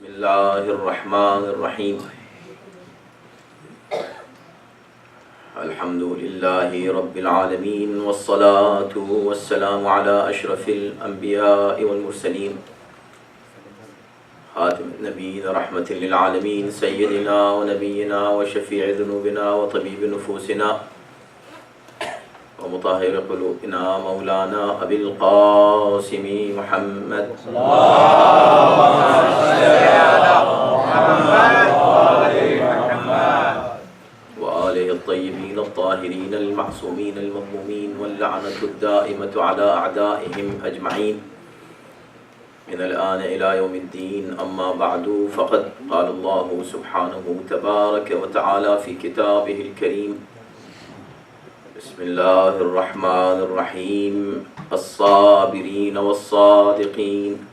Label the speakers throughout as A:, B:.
A: الله الرحمن الرحيم الحمد لله رب العالمين والصلاة والسلام على أشرف الأنبياء والمرسلين خاتم النبيين رحمة للعالمين سيدنا ونبينا وشفيع ذنوبنا وطبيب نفوسنا ومطهر قلوبنا مولانا أبي القاسم محمد وآله الطيبين الطاهرين المعصومين المظلومين واللعنة الدائمة على أعدائهم أجمعين من الآن إلى يوم الدين. أما بعد فقد قال الله سبحانه تبارك وتعالى في كتابه الكريم: بسم الله الرحمن الرحيم الصابرين والصادقين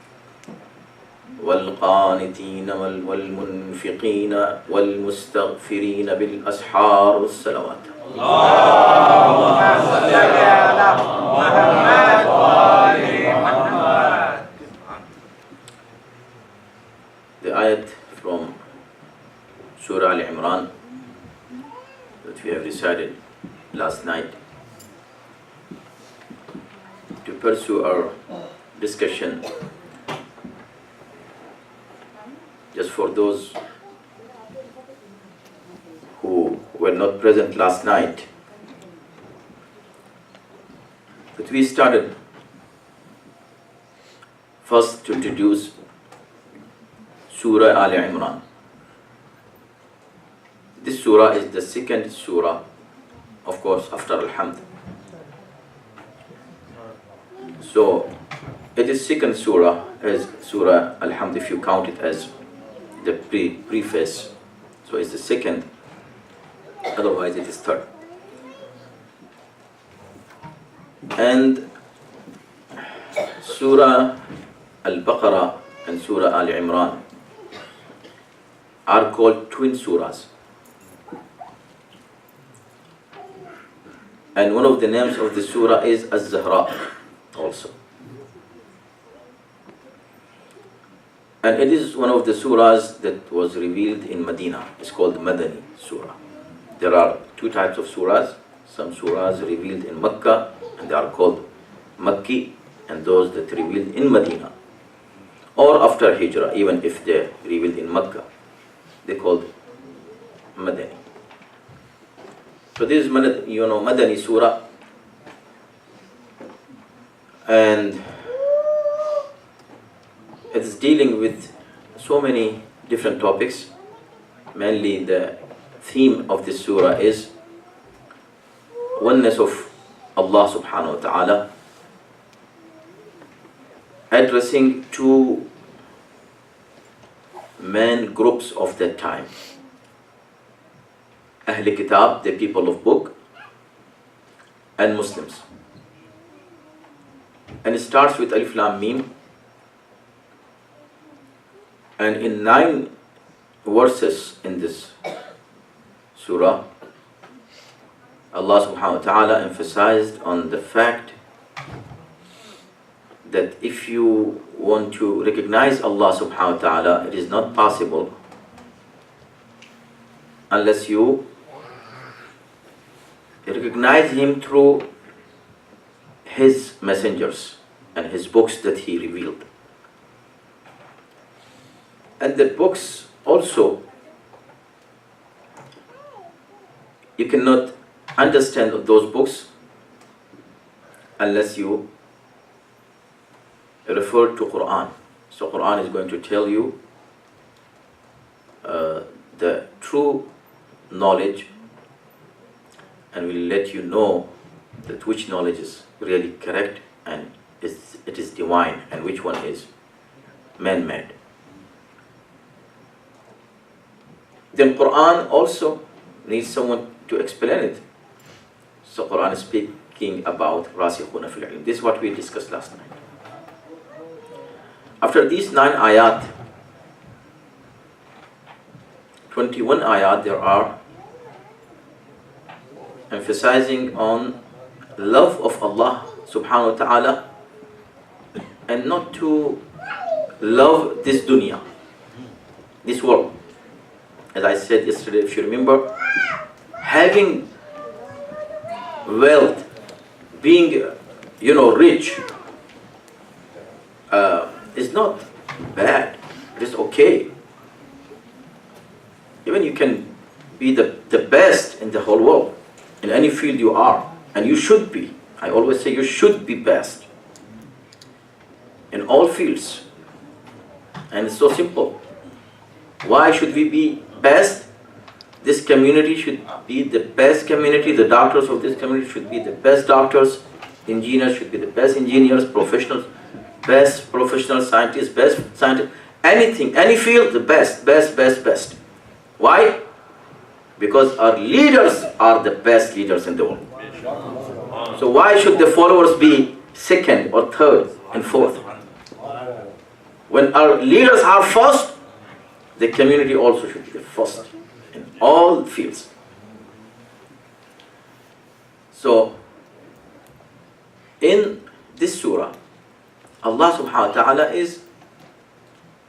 A: والقانتين والمنفقين والمستغفرين بالأسحار والصلوات. اللهم صل على محمد وآل محمد. The ayat from Surah Al-Imran that we have recited last night to pursue our discussion. Just for those who were not present last night, that we started first to introduce Surah Al-Imran. This surah is the second surah, of course, after Al-Hamd. So it is second surah as Surah Al-Hamd if you count it as the preface. So it's the second, otherwise it is third. And Surah Al-Baqarah and Surah Al-Imran are called twin surahs. And one of the names of the surah is al-Zehra also. And it is one of the surahs that was revealed in Medina. It's called Madani Surah. There are two types of surahs. Some surahs revealed in Mecca and they are called Makki, and those that revealed in Medina or after Hijrah, even if they revealed in Mecca, they called Madani. So this is Madani Surah, and it is dealing with so many different topics. Mainly the theme of this surah is oneness of Allah subhanahu wa ta'ala, addressing two main groups of that time: Ahl Kitab, the people of book, and Muslims. And it starts with Alif Lam Mim, and in 9 verses in this surah, Allah subhanahu wa ta'ala emphasized on the fact that if you want to recognize Allah subhanahu wa ta'ala, it is not possible unless you recognize Him through His messengers and His books that He revealed. And the books also, you cannot understand those books unless you refer to Quran. So Quran is going to tell you the true knowledge, and will let you know that which knowledge is really correct and it is divine, and which one is man-made. Then Quran also needs someone to explain it. So Quran is speaking about Rasikhuna fil ilm. This is what we discussed last night. After these 9 ayat, 21 ayat there are emphasizing on love of Allah subhanahu wa ta'ala, and not to love this dunya. said yesterday, if you remember, having wealth, being, rich, is not bad. It is okay. Even you can be the best in the whole world, in any field you are, and you should be. I always say you should be best in all fields. And it's so simple. Why should we be best? This community should be the best community. The doctors of this community should be the best doctors. Engineers should be the best engineers. Professionals, best professional scientists, best scientists. Anything, any field, the best, best, best, best. Why? Because our leaders are the best leaders in the world. So why should the followers be second or third and fourth? When our leaders are first, the community also should be the first in all fields. So, in this surah, Allah subhanahu wa ta'ala is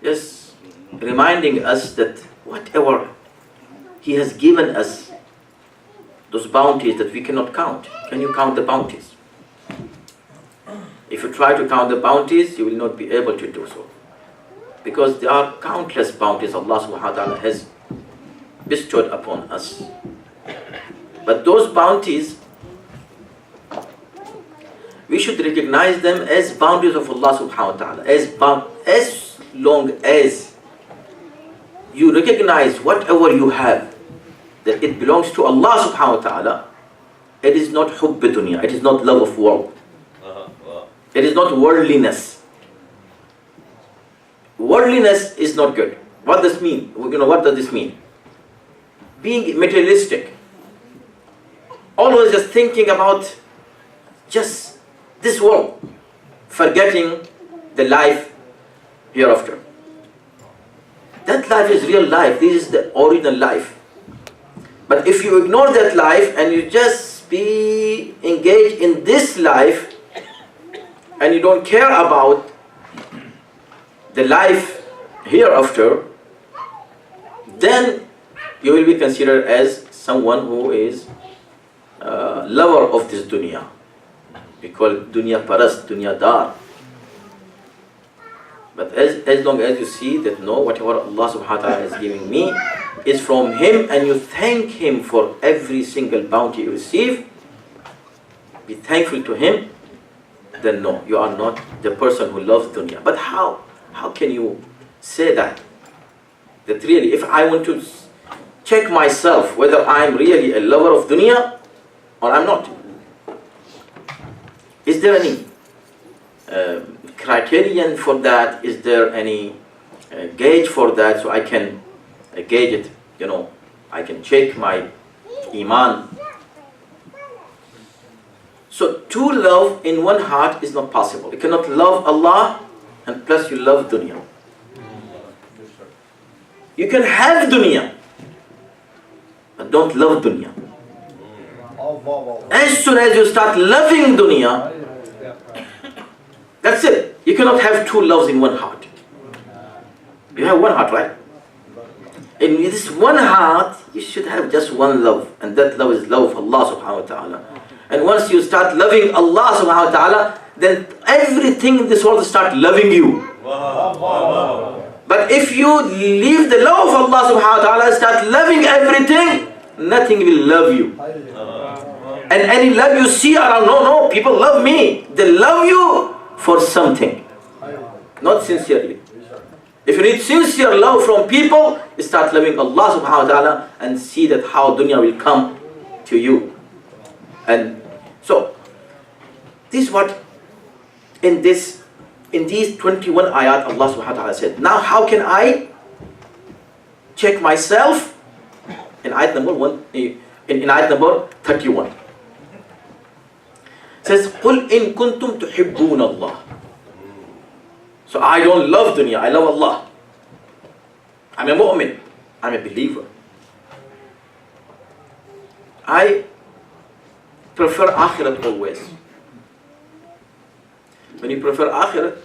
A: just reminding us that whatever He has given us, those bounties that we cannot count. Can you count the bounties? If you try to count the bounties, you will not be able to do so. Because there are countless bounties Allah subhanahu wa ta'ala has bestowed upon us. But those bounties, we should recognize them as bounties of Allah subhanahu wa ta'ala. As long as you recognize whatever you have, that it belongs to Allah subhanahu wa ta'ala, it is not hubb dunya, it is not love of world. It is not worldliness. Worldliness is not good. What does this mean? What does this mean? Being materialistic. Always just thinking about just this world, forgetting the life hereafter. That life is real life. This is the original life. But if you ignore that life and you just be engaged in this life and you don't care about the life hereafter, then you will be considered as someone who is a lover of this dunya. We call it dunya parast, dunya dar. But as long as you see that no, whatever Allah subhanahu wa ta'ala is giving me is from Him, and you thank Him for every single bounty you receive, be thankful to Him, then no, you are not the person who loves dunya. But how can you say that? That really, if I want to check myself whether I am really a lover of dunya or I'm not, is there any criterion for that? Is there any gauge for that, so I can gauge it, I can check my iman? So to love in one heart is not possible. You cannot love Allah and plus you love dunya. You can have dunya, but don't love dunya. As soon as you start loving dunya, that's it. You cannot have two loves in one heart. You have one heart, right? In this one heart, you should have just one love, and that love is love of Allah subhanahu wa ta'ala. And once you start loving Allah subhanahu wa ta'ala, then everything in this world will start loving you. But if you leave the love of Allah subhanahu wa ta'ala and start loving everything, nothing will love you. And any love you see around, no, people love me. They love you for something, not sincerely. If you need sincere love from people, you start loving Allah subhanahu wa ta'ala and see that how dunya will come to you. And so, this is what in these 21 ayat Allah subhanahu wa ta'ala said. Now how can I check myself? In ayat number 31. It says, قُلْ إِن كُنْتُمْ تُحِبُّونَ اللَّهِ. So I don't love dunya, I love Allah. I'm a mu'min, I'm a believer. I prefer akhirat always. When you prefer akhirat,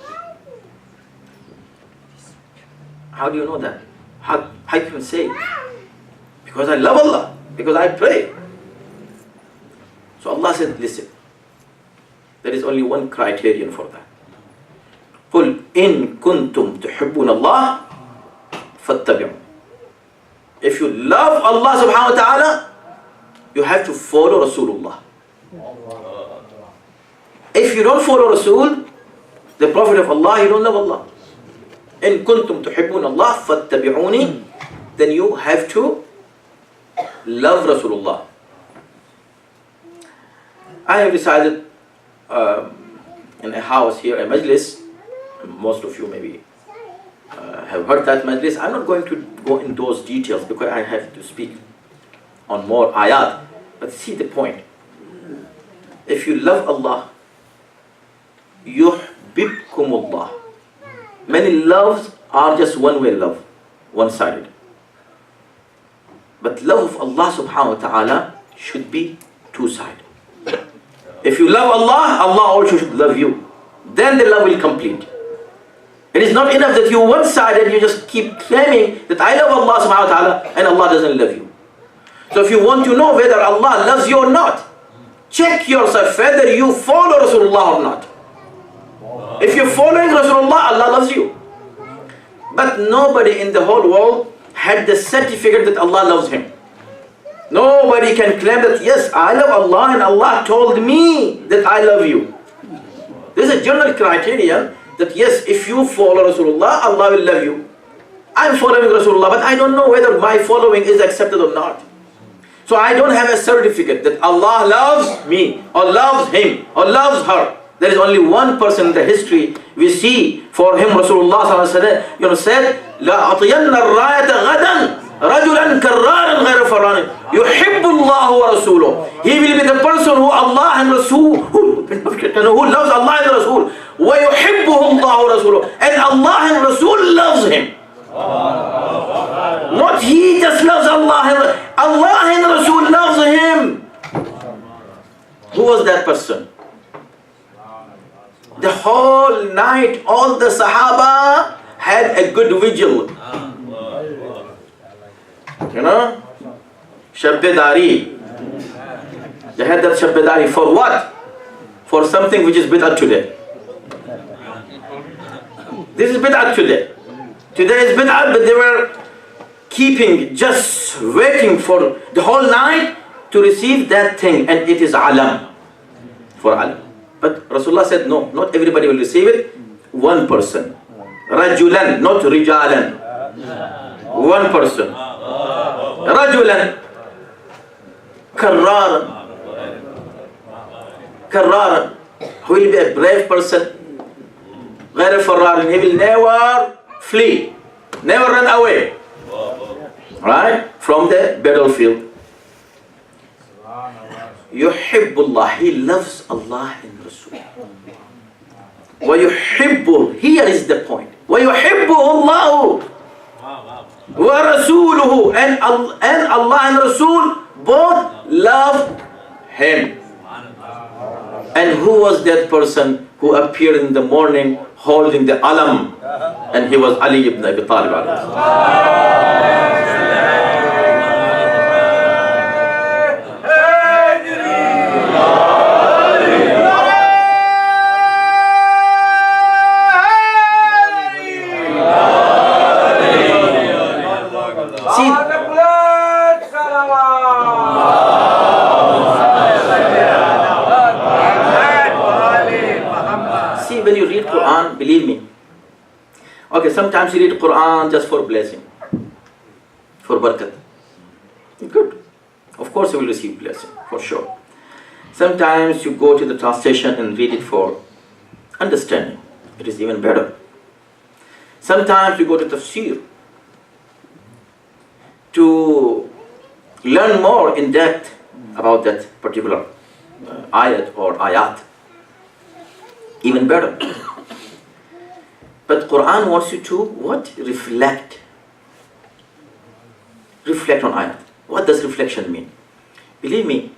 A: how do you know that? How you can say? Because I love Allah, because I pray. So Allah said, listen, there is only one criterion for that. قُلْ إِن كُنْتُمْ تُحِبُّونَ اللَّهِ فَاتَّبِعُونَ. If you love Allah subhanahu wa ta'ala, you have to follow Rasulullah. If you don't follow Rasul, the Prophet of Allah, you don't love Allah. إِن كُنْتُمْ تُحِبُّونَ اللَّهِ فَاتَّبِعُونِ. Then you have to love Rasulullah. I have decided in a house here, a Majlis, most of you maybe have heard that Majlis. I'm not going to go in those details because I have to speak on more ayat. But see the point. If you love Allah, yuhbibkumullah. Many loves are just one-way love, one-sided. But love of Allah subhanahu wa ta'ala should be two-sided. If you love Allah, Allah also should love you. Then the love will complete. It is not enough that you one-sided, you just keep claiming that I love Allah subhanahu wa ta'ala and Allah doesn't love you. So if you want to know whether Allah loves you or not, check yourself whether you follow Rasulullah or not. If you're following Rasulullah, Allah loves you. But nobody in the whole world had the certificate that Allah loves him. Nobody can claim that, yes, I love Allah and Allah told me that I love you. This is a general criterion that, yes, if you follow Rasulullah, Allah will love you. I'm following Rasulullah, but I don't know whether my following is accepted or not. So I don't have a certificate that Allah loves me, or loves him, or loves her. There is only one person in the history we see for him Rasulullah said, لا أطين الراية غدا رجلا كرارا غير فران يحب الله ورسوله. He will be the person who Allah and Rasul, who loves Allah and Rasul. ويحبه الله ورسوله. And Allah and Rasul loves him. Not he just loves Allah and Rasul loves him. Who was that person? The whole night, all the Sahaba had a good vigil. You know? Shabbedari. They had that Shabbedari for what? For something which is bid'ah today. This is bid'ah today. Today is bid'ah, but they were keeping, just waiting for the whole night to receive that thing, and it is alam. For alam. But Rasulullah said, no, not everybody will receive it. One person. Rajulan, not rijalan. One person. Rajulan. Karraran. Karraran. Who will be a brave person. غير فرار. He will never flee. Never run away. Right? From the battlefield. Yuhibbullah. He loves Allah and Rasul. وَيُحِبُّهُ. Here is the point. وَيُحِبُّهُ اللَّهُ وَرَسُولُهُ. And Allah and Rasul both love him. And who was that person who appeared in the morning holding the alam? And he was Ali ibn Abi Talib. When you read Quran, believe me. Okay, sometimes you read Quran just for blessing, for barakat. Good. Of course you will receive blessing, for sure. Sometimes you go to the translation and read it for understanding. It is even better. Sometimes you go to tafsir to learn more in depth about that particular ayat or ayat. Even better. But Quran wants you to what? Reflect. Reflect on ayat. What does reflection mean? Believe me,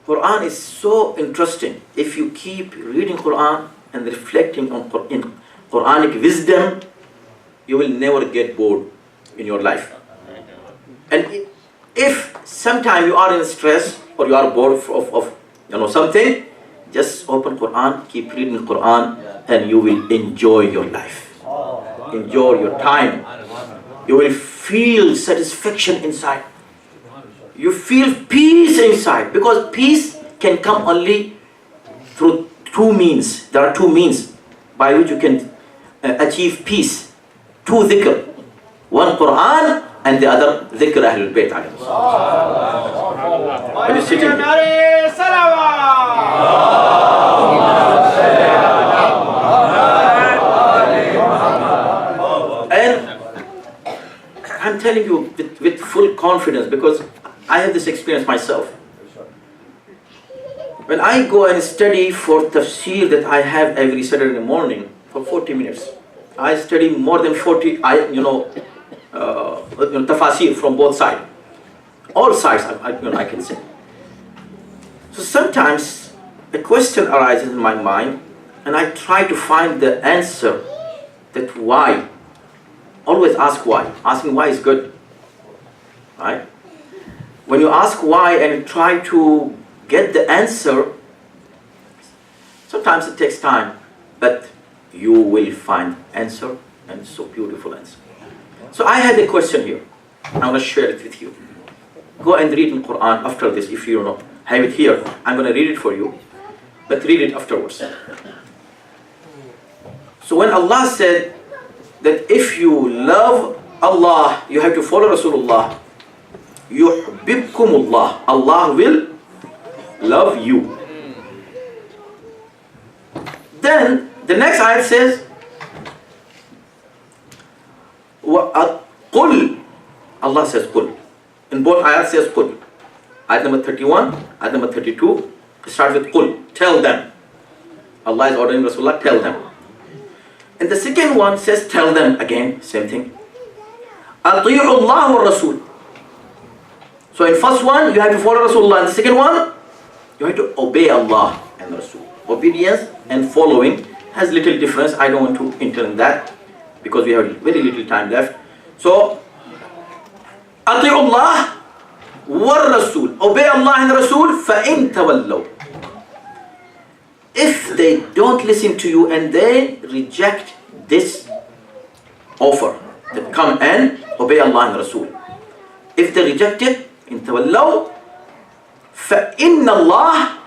A: Quran is so interesting. If you keep reading Quran and reflecting on Quranic wisdom, you will never get bored in your life. And If sometime you are in stress or you are bored of something, just open Quran, keep reading Quran, and you will enjoy your life. Enjoy your time. You will feel satisfaction inside. You feel peace inside, because peace can come only through two means. There are two means by which you can achieve peace. Two dhikr. One Quran and the other dhikr Ahlul Bayt. When you're sitting here. And I'm telling you with full confidence, because I have this experience myself. When I go and study for tafsir that I have every Saturday morning for 40 minutes, I study more than 40, tafsir from both sides. All sides, I can say. So sometimes a question arises in my mind, and I try to find the answer, that why. Always ask why. Asking why is good. Right? When you ask why and try to get the answer, sometimes it takes time, but you will find answer, and so beautiful answer. So I had a question here. I want to share it with you. Go and read in Quran after this. If you don't have it here, I'm going to read it for you, but read it afterwards. So when Allah said that if you love Allah, you have to follow Rasulullah, yuhbibkumullah, Allah will love you. Then the next ayat says, قُلْ, Allah says قُلْ. In both ayats says قُلْ. Ayat number 31, ayat number 32, start with قُلْ, tell them. Allah is ordering Rasulullah, tell them. And the second one says tell them again, same thing. أَطِيعُ اللَّهُ وَالرَّسُولُ. So in first one, you have to follow Rasulullah. In the second one, you have to obey Allah and Rasul. Obedience and following has little difference. I don't want to enter in that, because we have very little time left. So, أَطِيعُ اللَّهُ وَالرَّسُولُ. Obey Allah and Rasul. فَإِن تَوَلَّوْا. If they don't listen to you and they reject this offer, that come and obey Allah and Rasul. If they reject it, إِن تَوَلَّوْا فَإِنَّ اللَّهَ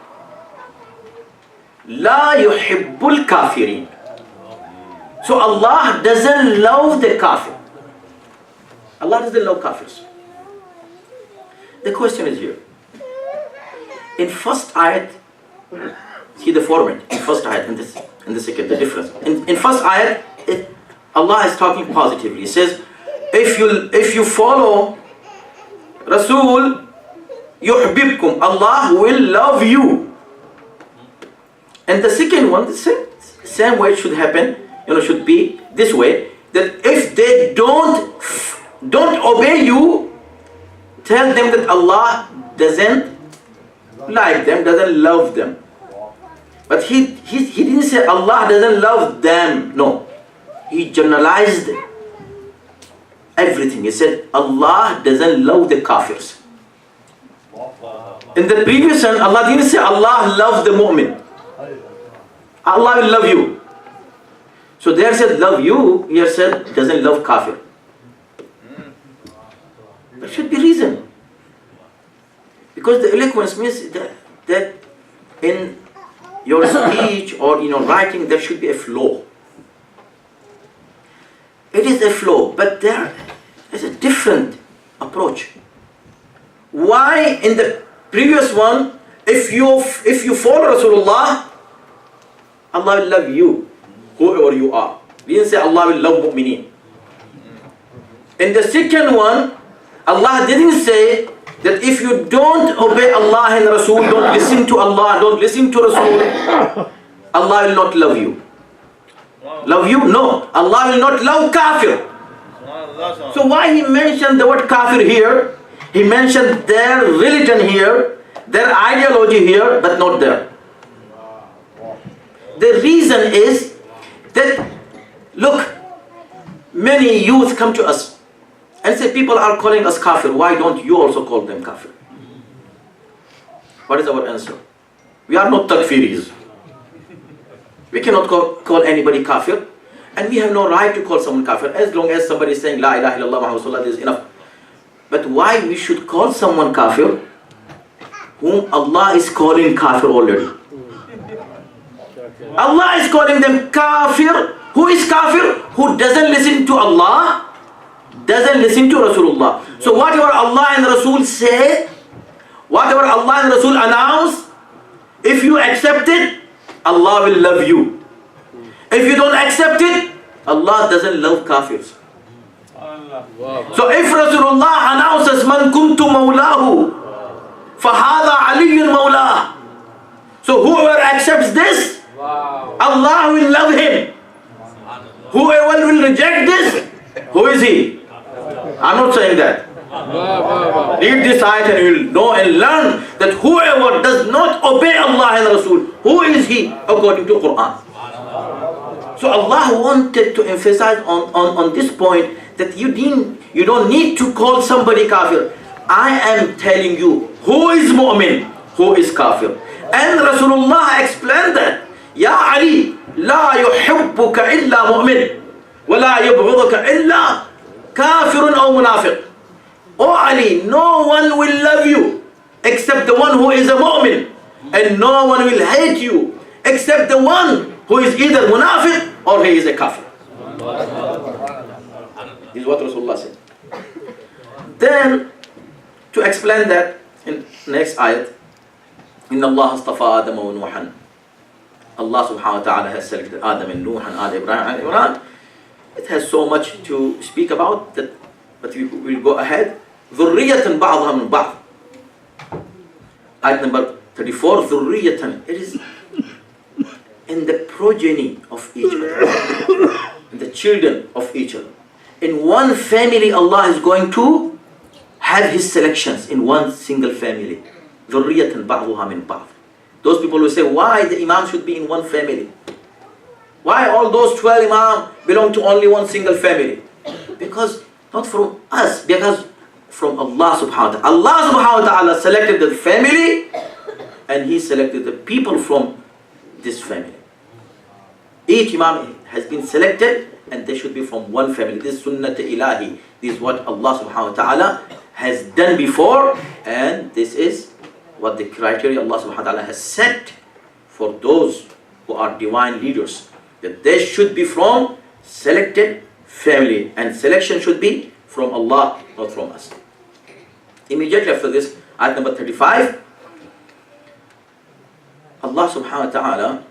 A: لَا يُحِبُّ الْكَافِرِينَ. So Allah doesn't love the kafir. Allah doesn't love kafirs. The question is here. In first ayat, see the format. In first ayat and the second, the difference. In first ayat, Allah is talking positively. He says, if you follow Rasul, yuhbibkum, Allah will love you. And the second one, the same way it should happen, should be this way, that if they don't obey you, tell them that Allah doesn't like them, doesn't love them. But he didn't say Allah doesn't love them. No. He generalized everything. He said Allah doesn't love the kafirs. In the previous one, Allah didn't say Allah loves the mu'min. Allah will love you. So there said love you, here said doesn't love kafir. There should be reason. Because the eloquence means that in your speech or in your writing there should be a flow. It is a flow, but there is a different approach. Why in the previous one, if you follow Rasulullah, Allah will love you, whoever you are. We didn't say Allah will love mu'mineen. In the second one, Allah didn't say that if you don't obey Allah and Rasul, don't listen to Allah, don't listen to Rasul, Allah will not love you. Love you? No. Allah will not love kafir. So why he mentioned the word kafir here? He mentioned their religion here, their ideology here, but not there. The reason is that, look, many youth come to us and say people are calling us kafir, why don't you also call them kafir? What is our answer? We are not takfiris. We cannot call anybody kafir, and we have no right to call someone kafir as long as somebody is saying La ilaha illallah Muhammad Rasulullah, is enough. But why we should call someone kafir whom Allah is calling kafir already? Allah is calling them kafir. Who is kafir? Who doesn't listen to Allah, doesn't listen to Rasulullah. So whatever Allah and Rasul say, whatever Allah and Rasul announce, if you accept it, Allah will love you. If you don't accept it, Allah doesn't love kafirs. So if Rasulullah announces man kuntu mawlahu, fahada aliyun mawlah. So whoever accepts this, Allah will love him. Whoever will reject this, who is he? I'm not saying that. Read this ayat and you will know and learn that whoever does not obey Allah and Rasul, who is he according to Quran? So Allah wanted to emphasize on this point that you don't need to call somebody kafir. I am telling you who is mu'min, who is kafir. And Rasulullah explained that, Ya Ali, la yuhibbuka illa mu'min, wa la yubghiduka illa kafirun aw munafiq. Oh Ali, no one will love you except the one who is a mu'min, and no one will hate you except the one who is either munafiq or he is a kafir. This is what Rasulullah said. Then, to explain that, in next ayat, Inna Allah astafa Adam wa Nuhan. Allah subhanahu wa ta'ala has selected Adam and Nuh and Ibrahim and Imran. It has so much to speak about that, but we will go ahead. ذُرِّيَّةً بَعْضُهَا مِنْ بَعْضٍ. Ayat number 34, ذُرِّيَّةً. It is in the progeny of each other, in the children of each other. In one family, Allah is going to have His selections in one single family. ذُرِّيَّةً بَعْضُهَا مِنْ بَعْضٍ. Those people will say, why the Imam should be in one family? Why all those 12 Imam belong to only one single family? Because, not from us, because from Allah subhanahu wa ta'ala. Allah subhanahu wa ta'ala selected the family, and He selected the people from this family. Each Imam has been selected, and they should be from one family. This is sunnat ilahi. This is what Allah subhanahu wa ta'ala has done before, and this is what the criteria Allah subhanahu wa ta'ala has set for those who are divine leaders, that they should be from selected family, and selection should be from Allah, not from us. Immediately after this, ayat number 35, Allah subhanahu wa ta'ala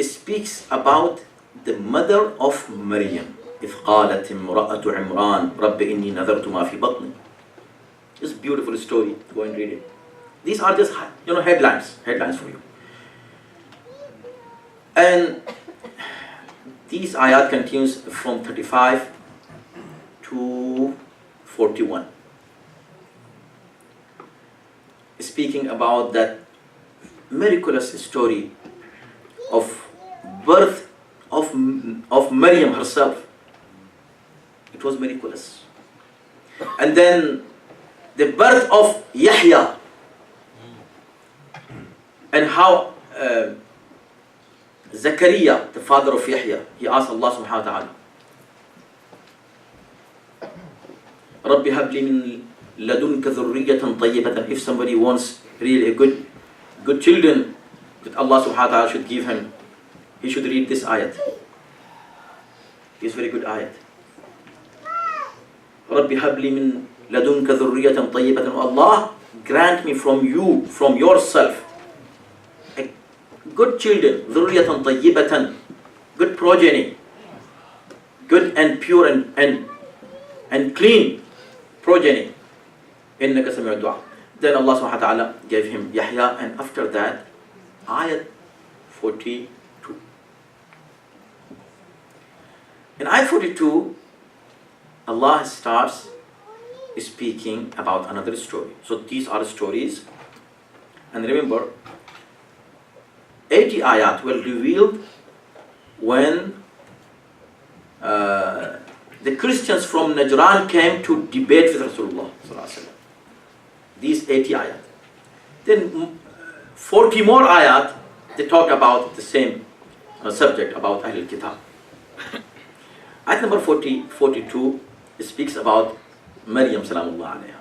A: speaks about the mother of Maryam. إِذْ قَالَتِ امْرَأَةُ عِمْرَانَ رَبِّ إِنِّي نَذَرْتُ مَا فِي بَطْنِي. It's a beautiful story. Go and read it. These are just headlines for you. And these ayat continues from 35 to 41, speaking about that miraculous story of birth of Maryam herself. It was miraculous. And then the birth of Yahya, and how Zakaria, the father of Yahya, he asked Allah subhanahu wa ta'ala, Rabbi habli min ladunka dhurriyatan tayyibatan. If somebody wants really a good children that Allah subhanahu wa ta'ala should give him, he should read this ayat. It's a very good ayat. Rabbi habli min ladunka dhurriyatan tayyibatan. Allah, grant me from you, from yourself, good children, dhurriyatan tayyibatan, good progeny, good and pure and clean progeny. Innaka sami'ud du'a. Then Allah subhanahu wa ta'ala gave him Yahya, and after that, ayat 42. In ayat 42, Allah starts speaking about another story. So these are stories, and remember, 80 ayat were revealed when the Christians from Najran came to debate with Rasulullah. These 80 ayat. Then 40 more ayat, they talk about the same subject, about Ahlul Kitab. Ayat number 42 speaks about Maryam salamullah alayha.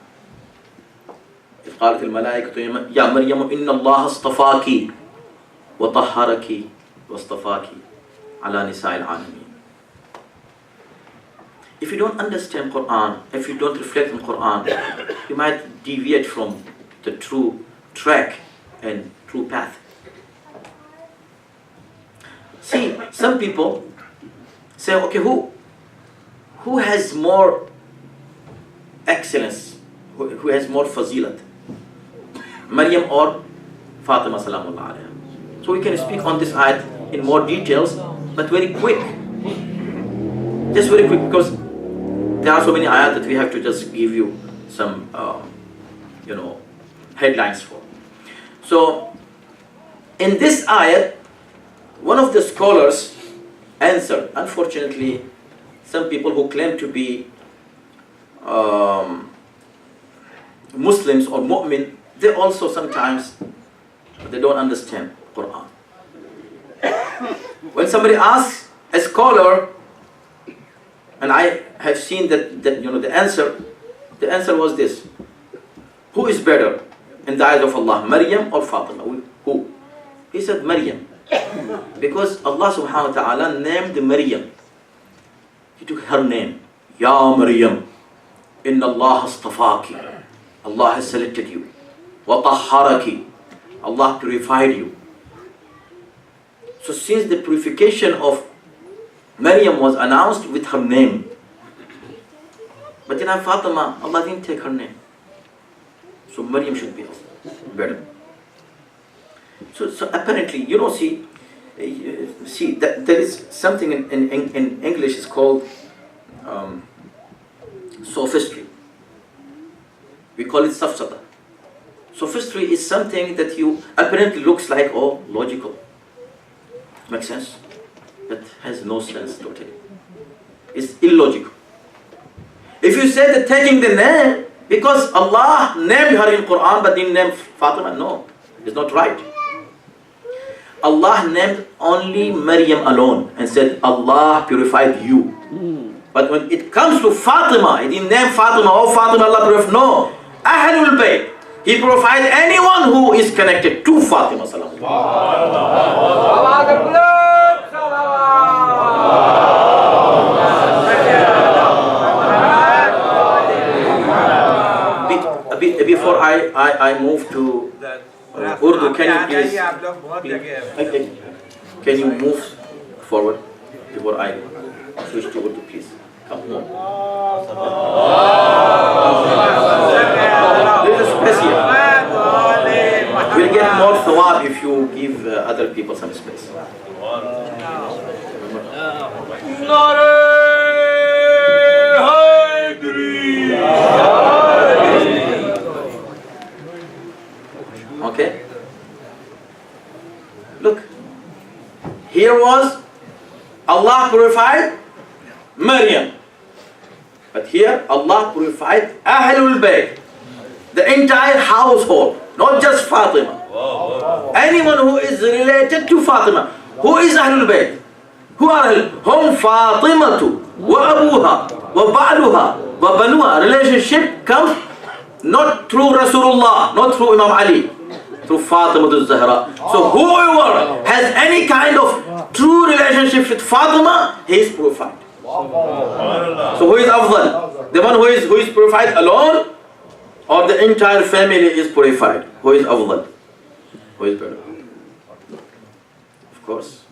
A: إذ قالت الملائكة يا مريم إن الله اصطفاك وطهرك واصطفاك على نساء العالمين. If you don't understand Quran, if you don't reflect on Quran, you might deviate from the true track and true path. See, some people say, okay, who has more excellence, who has more fazilat, Maryam or Fatima salamullah alayha? So we can speak on this ayat in more details, but very quick. Just very quick, because there are so many ayat that we have to just give you some, headlines for. So, in this ayat, one of the scholars answered. Unfortunately, some people who claim to be Muslims or mu'min, they also sometimes they don't understand Quran. When somebody asks a scholar, and I have seen that the answer was this: who is better in the eyes of Allah, Maryam or Fatima? Who? He said Maryam, because Allah subhanahu wa ta'ala named Maryam. He took her name, Ya Maryam, inna Allah astafaki, Allah has selected you, wa tahharaki, Allah purified you. So since the purification of Maryam was announced with her name, but in Fatima, Allah didn't take her name. So Maryam should be better. So apparently, see that there is something in English is called sophistry. We call it safsata. Sophistry is something that you apparently looks like logical. Makes sense? But has no sense totally. It's illogical. If you say that taking the name, because Allah named her in Quran but didn't name Fatima, no, it's not right. Allah named only Maryam alone and said, Allah purified you. But when it comes to Fatima, He didn't name Fatima, Fatima Allah purified. No, Ahlul Bayt. He purified anyone who is connected to Fatima. Before I move to Urdu, can you move forward before I switch to Urdu, please? Come on. There is a space here. We'll get more thawab if you give other people some space. Okay? Look, here was Allah purified Maryam, but here Allah purified Ahlul Bayt, the entire household, not just Fatima. Anyone who is related to Fatima. Who is Ahlul Bayt? Who are hum Fatimatu wa abuha wa ba'luha wa banuha? Relationship comes not through Rasulullah, not through Imam Ali, through Astaana-e-Zehra. So whoever has any kind of true relationship with Fatima, he is purified. So who is afdal? The one who is purified alone, or the entire family is purified? Who is afdal? Who is better? Of course,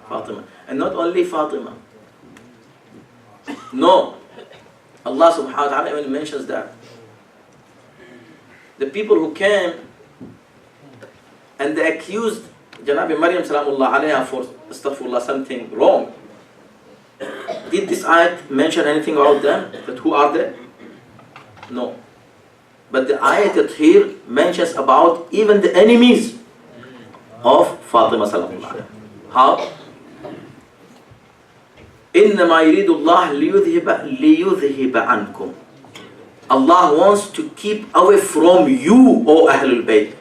A: Fatima. And not only Fatima. No. Allah subhanahu wa ta'ala even mentions that. The people who came and they accused Janabi Maryam salamullah alayha for astaghfirullah something wrong. Did this ayat mention anything about them? That who are they? No. But the ayat that here mentions about even the enemies of Fatima salamullah alayha. How? إنما يريد الله ليذهب عنكم. Allah wants to keep away from you, O Ahlul Bayt,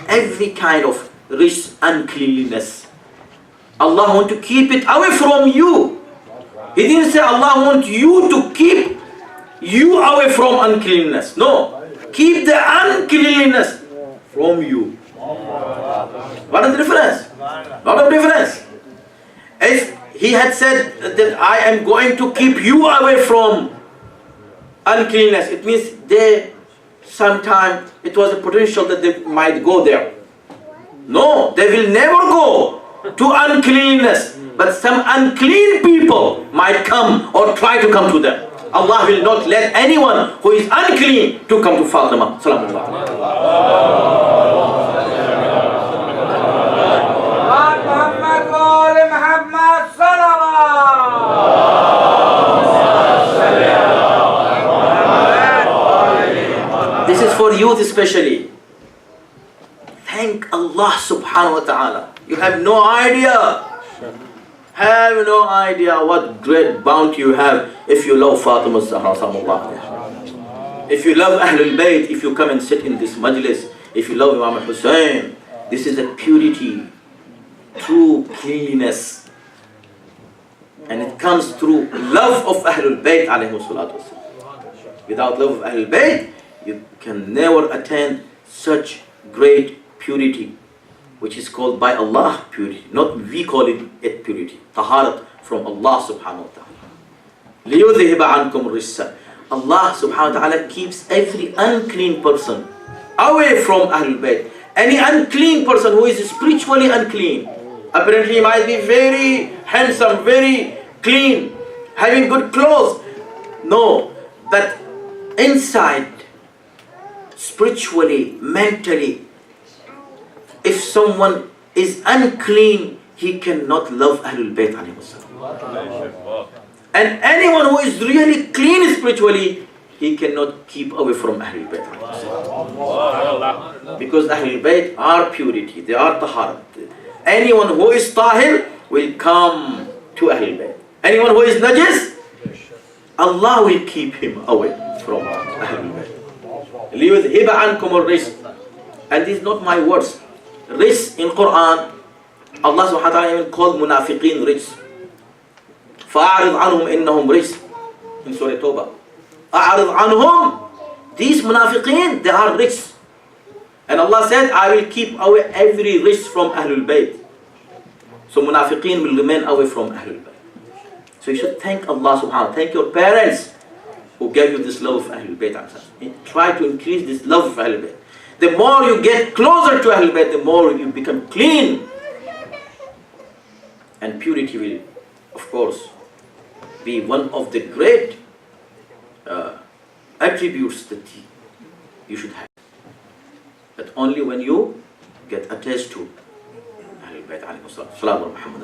A: every kind of rich uncleanliness. Allah wants to keep it away from you. He didn't say Allah wants you to keep you away from uncleanness. No. Keep the uncleanliness from you. What is the difference? Lot of difference. If he had said that I am going to keep you away from uncleanness, it means sometime it was a potential that they might go there. No, they will never go to uncleanness, but some unclean people might come or try to come to them. Allah will not let anyone who is unclean to come to Fatima. This is for youth especially. Thank Allah subhanahu wa ta'ala. You have no idea. Have no idea what great bounty you have if you love Fatima Zahra. If you love Ahlul Bayt, if you come and sit in this Majlis, if you love Imam Hussein, this is a purity, true cleanliness. And it comes through love of Ahlul Bayt alayhi salatu wasalam. Without love of Ahlul Bayt, you can never attain such great purity, which is called by Allah purity. Not we call it purity. Taharat from Allah subhanahu wa ta'ala. لِيُذْهِبَ عَنْكُمْ الرِّجْسَ. Allah subhanahu wa ta'ala keeps every unclean person away from Ahlul Bayt. Any unclean person who is spiritually unclean, apparently he might be very handsome, very clean, having good clothes. No, but inside, spiritually, mentally, if someone is unclean, he cannot love Ahlul Bayt alayhi wasallam. And anyone who is really clean spiritually, he cannot keep away from Ahlul Bayt alayhi wasallam. Because Ahlul Bayt are purity, they are taharat. Anyone who is tahir will come to Ahlul Bayt. Anyone who is najis, Allah will keep him away from Ahlul Bayt. لِيُذْهِبَ عَنْكُمُ الرِّجْسَ. And these are not my words. Rijs in Quran, Allah subhanahu wa ta'ala even called munafiqeen rijs. فَأَعْرِضْ عَنْهُمْ إِنَّهُمْ rijs. In Surah Tawbah. أَعْرِضْ عَنْهُمْ. These munafiqeen, they are rijs. And Allah said, I will keep away every rijs from Ahlul Bayt. So munafiqeen will remain away from Ahlul Bayt. So you should thank Allah subhanahu wa ta'ala. Thank your parents who gave you this love of Ahlul Bayt. Try to increase this love of Ahlul Bayt. The more you get closer to Ahlul Bayt, the more you become clean. And purity will, of course, be one of the great attributes that you should have. But only when you get attached to Ahlul Bayt alayhi wasallam. Sallallahu Muhammad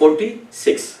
A: 46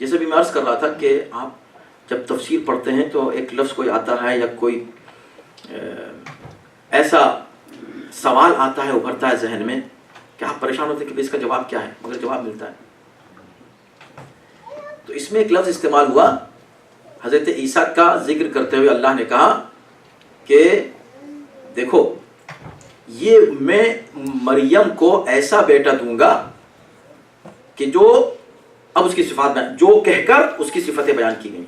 A: جیسے بھی میں عرض کر رہا تھا کہ آپ جب تفسیر پڑھتے ہیں تو ایک لفظ کوئی آتا ہے یا کوئی ایسا سوال آتا ہے ابھرتا ہے ذہن میں کہ آپ پریشان ہوتے ہیں کہ اس کا جواب کیا ہے، مگر جواب ملتا ہے. تو اس میں ایک لفظ استعمال ہوا، حضرت عیسیٰ کا ذکر کرتے ہوئے اللہ نے کہا کہ دیکھو یہ میں مریم کو ایسا بیٹا دوں گا کہ جو، اب اس کی صفات میں جو کہہ کر اس کی صفتیں بیان کی گئی.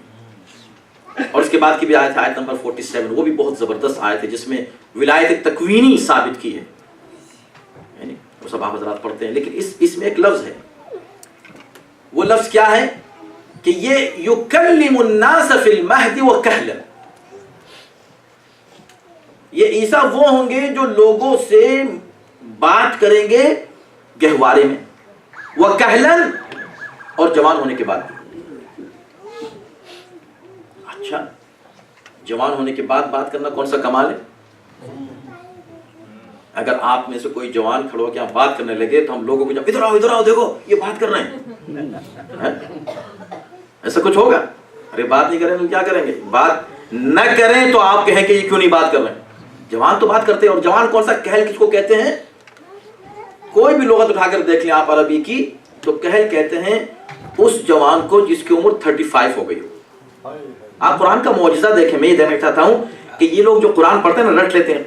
A: اور اس کے بعد کی بھی آیت ہے، آیت نمبر 47، وہ بھی بہت زبردست آیت ہے جس میں ولایت تکوینی ثابت کی ہے، یعنی وہ سب آپ حضرات پڑھتے ہیں. لیکن اس میں ایک لفظ ہے، وہ لفظ کیا ہے کہ یہ یکلم الناس فی المہد وکہلا. یہ عیسیٰ وہ ہوں گے جو لوگوں سے بات کریں گے گہوارے میں، وکہلا، اور جوان ہونے کے بعد. اچھا، جوان ہونے کے بعد بات کرنا کون سا کمال ہے؟ اگر آپ میں سے کوئی جوان کھڑو کہ آپ بات کرنے لگے تو ہم لوگوں کو جب ادھر آؤ دیکھو یہ بات کر رہے ہیں، ایسا کچھ ہوگا؟ ارے بات نہیں کریں تو کیا کریں گے؟ بات نہ کریں تو آپ کہیں کہ یہ کیوں نہیں بات کر رہے ہیں؟ جوان تو بات کرتے ہیں. اور جوان کون سا، کہل کس کو کہتے ہیں؟ کوئی بھی لغت اٹھا کر دیکھ لیں آپ عربی کی تو کہل کہتے ہیں اس جوان کو جس کی عمر 35 ہو گئی ہو. آپ قرآن کا معجزہ دیکھیں. میں یہ دیکھنا چاہتا ہوں کہ یہ لوگ جو قرآن پڑھتے ہیں نا، رٹ لیتے ہیں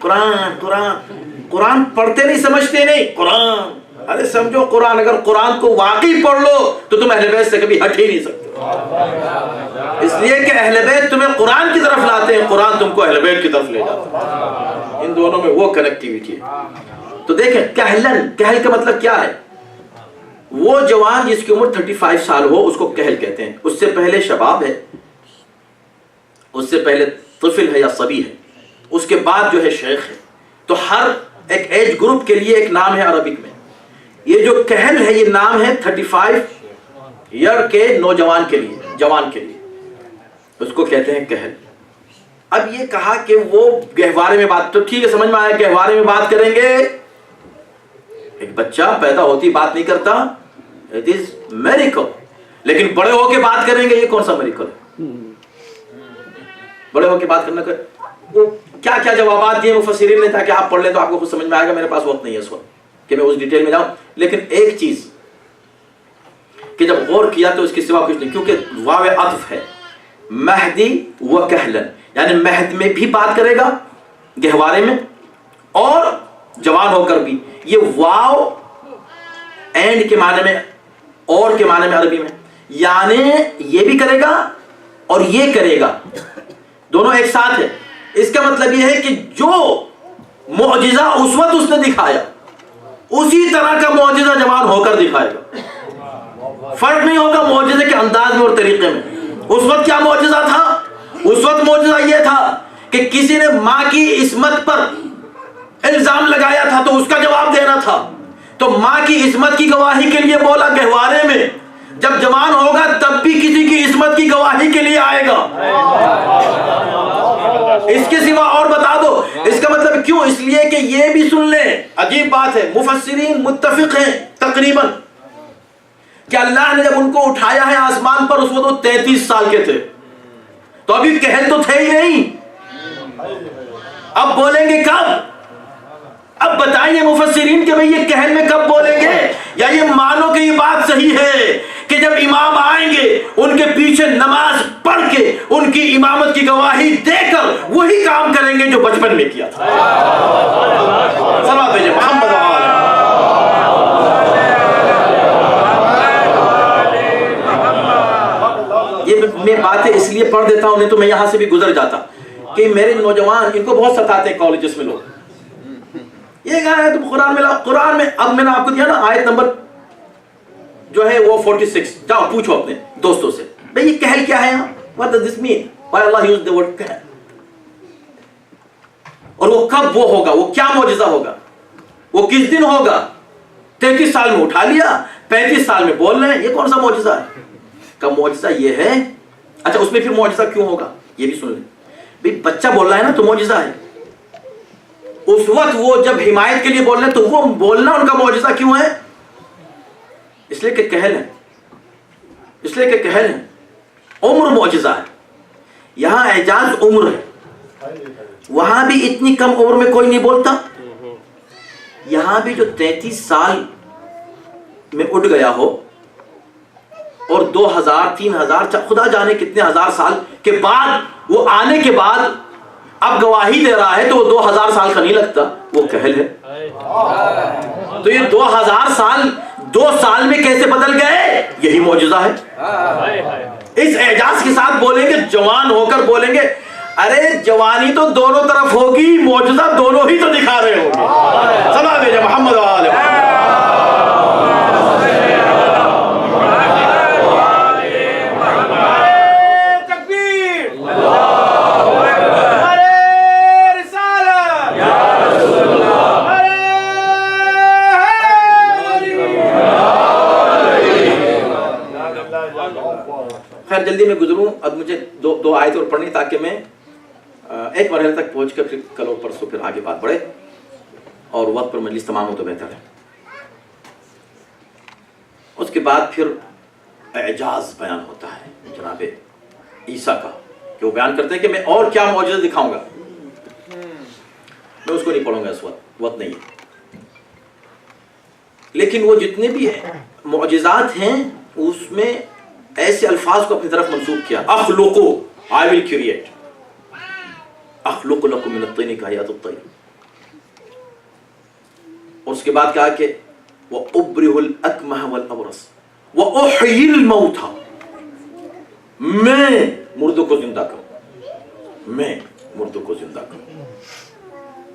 A: قرآن پڑھتے نہیں، سمجھتے نہیں قرآن. ارے سمجھو قرآن، اگر قرآن کو واقعی پڑھ لو تو تم اہل بیت سے کبھی ہٹ ہی نہیں سکتے. اس لیے کہ اہل بیت تمہیں قرآن کی طرف لاتے ہیں، قرآن تم کو اہل بیت کی طرف لے جاتا ہے. ان دونوں میں وہ کنیکٹیویٹی ہے. تو دیکھیں کہلن، کہل کا مطلب کیا ہے؟ وہ جوان جس کی عمر 35 سال ہو اس کو کہل کہتے ہیں. اس سے پہلے شباب ہے، اس سے پہلے طفل ہے یا صبی ہے، اس کے بعد جو ہے شیخ ہے. تو ہر ایک ایج گروپ کے لیے ایک نام ہے عربک میں. یہ جو کہل ہے یہ نام ہے 35 ایئر کے نوجوان کے لیے، جوان کے لیے، اس کو کہتے ہیں کہل. اب یہ کہا کہ وہ گہوارے میں بات، تو ٹھیک ہے سمجھ میں آیا، گہوارے میں بات کریں گے. ایک بچہ پیدا ہوتی بات نہیں کرتا، اٹ از میریکل. لیکن بڑے ہو کے بات کریں گے، یہ کون سا میریکل ہے؟ بڑے ہو کے بات کرنا وہ کیا کیا جوابات دیے مفسرین نے تاکہ آپ پڑھ لیں تو آپ کو خود سمجھ میں آئے گا. میرے پاس وقت نہیں ہے اس وقت کہ میں اس ڈیٹیل میں جاؤں. لیکن ایک چیز کہ جب غور کیا تو اس کے سوا کچھ نہیں، کیونکہ واو عطف ہے. مہدی و کہلن، یعنی مہد میں بھی بات کرے گا گہوارے میں، اور جوان ہو کر بھی. یہ واو اینڈ کے معنی میں، اور کے معنی میں عربی میں، یعنی یہ بھی کرے گا اور یہ کرے گا، دونوں ایک ساتھ ہے. اس کا مطلب یہ ہے کہ جو معجزہ اس وقت اس نے دکھایا اسی طرح کا معجزہ جوان ہو کر دکھائے گا. فرق نہیں ہوگا معجزے کے انداز میں اور طریقے میں. اس وقت کیا معجزہ تھا؟ اس وقت معجزہ یہ تھا کہ کسی نے ماں کی عصمت پر الزام لگایا تھا تو اس کا جواب دینا تھا. تو ماں کی عصمت کی گواہی کے لیے بولا گہوارے میں. جب جوان ہوگا تب بھی کسی کی عصمت کی گواہی کے لیے آئے گا. اس کے سوا اور بتا دو. اس کا مطلب کیوں؟ اس لیے کہ یہ بھی سن لیں، عجیب بات ہے، مفسرین متفق ہیں تقریباً کہ اللہ نے جب ان کو اٹھایا ہے آسمان پر اس وقت وہ 33 سال کے تھے. تو ابھی کہل تو تھے ہی نہیں. اب بولیں گے کب؟ اب بتائیے مفسرین کہ بھئی یہ کہل میں کب بولیں گے؟ یا یہ مانو کہ یہ بات صحیح ہے کہ جب امام آئیں گے ان کے پیچھے نماز پڑھ کے ان کی امامت کی گواہی دے کر وہی کام کریں گے جو بچپن میں کیا تھا. صلوات بھیجیں محمد یہ میں باتیں اس لیے پڑھ دیتا ہوں، نہیں تو میں یہاں سے بھی گزر جاتا. کہ میرے نوجوان ان کو بہت ستاتے ہیں کالجز میں لوگ، یہ کہا ہے تم قرآن میں لاؤ. قرآن میں اب میں نے آپ کو دیا نا آیت نمبر جو ہے وہ 46. جاؤ پوچھو اپنے دوستوں سے بھئی یہ کہل کیا ہے یہاں؟ What does this mean? Why Allah used the word کہل؟ اور وہ کب وہ ہوگا؟ وہ کیا معجزہ ہوگا؟ وہ کس دن ہوگا؟ 33 سال میں اٹھا لیا، 35 سال میں بول رہے ہیں، یہ کون سا معجزہ ہے؟ کا معجزہ یہ ہے. اچھا اس میں پھر معجزہ کیوں ہوگا یہ بھی سن لیں. بھئی بچہ بول رہا ہے نا تو معجزہ ہے. اس وقت وہ جب حمایت کے لیے بول رہے ہیں تو وہ بولنا ان کا معجزہ کیوں ہے؟ اس لیے کہ کہل ہے. اس لیے کہ کہل ہے، عمر معجزہ ہے. یہاں اعجاز عمر ہے، وہاں بھی اتنی کم عمر میں کوئی نہیں بولتا. یہاں بھی جو 33 سال میں اٹھ گیا ہو اور 2000 3000 خدا جانے کتنے ہزار سال کے بعد وہ آنے کے بعد اب گواہی دے رہا ہے تو وہ 2000 سال کا نہیں لگتا، وہ کہل ہے. تو یہ 2000 سال 2 سال میں کیسے بدل گئے؟ یہی معجزہ ہے. اس اعجاز کے ساتھ بولیں گے، جوان ہو کر بولیں گے ارے جوانی تو دونوں طرف ہوگی، معجزہ دونوں ہی تو دکھا رہے ہوں گے. سنا دیجیے محمد والے. خیر جلدی میں گزروں، اب مجھے دو آیت اور پڑھنی تاکہ میں ایک مرحلے تک پہنچ کر پھر کل اور پرسوں پھر آگے بات بڑھے اور وقت پر مجلس تمام ہو تو بہتر ہے. اس کے بعد پھر اعجاز بیان ہوتا ہے جناب عیسیٰ کا، کہ وہ بیان کرتے ہیں کہ میں اور کیا معجزہ دکھاؤں گا. میں اس کو نہیں پڑھوں گا، اس وقت نہیں ہے. لیکن وہ جتنے بھی معجزات ہیں اس میں ایسے الفاظ کو اپنی طرف منسوب کیا. اخلقو، I will create. اخلق لکم من الطین کہیات الطیر. اور اس کے بعد کہا کہ وَأُبْرِهُ الْأَكْمَحَ وَالْأَبْرَصَ وَأُحْيِي الْمَوْتَى. میں مردوں کو زندہ کروں، میں مردوں کو زندہ کروں.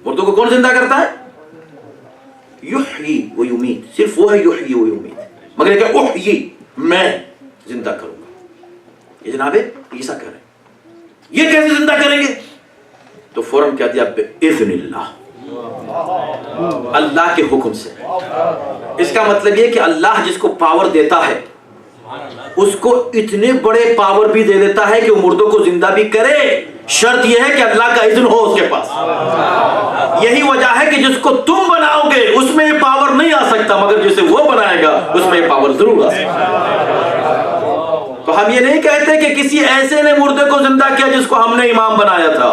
A: مردوں کو کون زندہ کرتا ہے؟ یحیی و یمیت. صرف وہ ہے یحیی و یمیت، مگر کہ احیی، میں زندہ کروں گا. یہ جناب عیسیٰ کہہ رہے ہیں. یہ کیسے زندہ کریں گے؟ تو فوراً کہہ دیا بِإِذْنِ اللہ، اللہ کے حکم سے. اس کا مطلب یہ کہ اللہ جس کو پاور دیتا ہے اس کو اتنے بڑے پاور بھی دے دیتا ہے کہ وہ مردوں کو زندہ بھی کرے. شرط یہ ہے کہ اللہ کا اذن ہو اس کے پاس. یہی وجہ ہے کہ جس کو تم بناؤ گے اس میں یہ پاور نہیں آ سکتا، مگر جسے وہ بنائے گا اس میں یہ پاور ضرور آ سکتا. تو ہم یہ نہیں کہتے کہ کسی ایسے نے مردے کو زندہ کیا جس کو ہم نے امام بنایا تھا،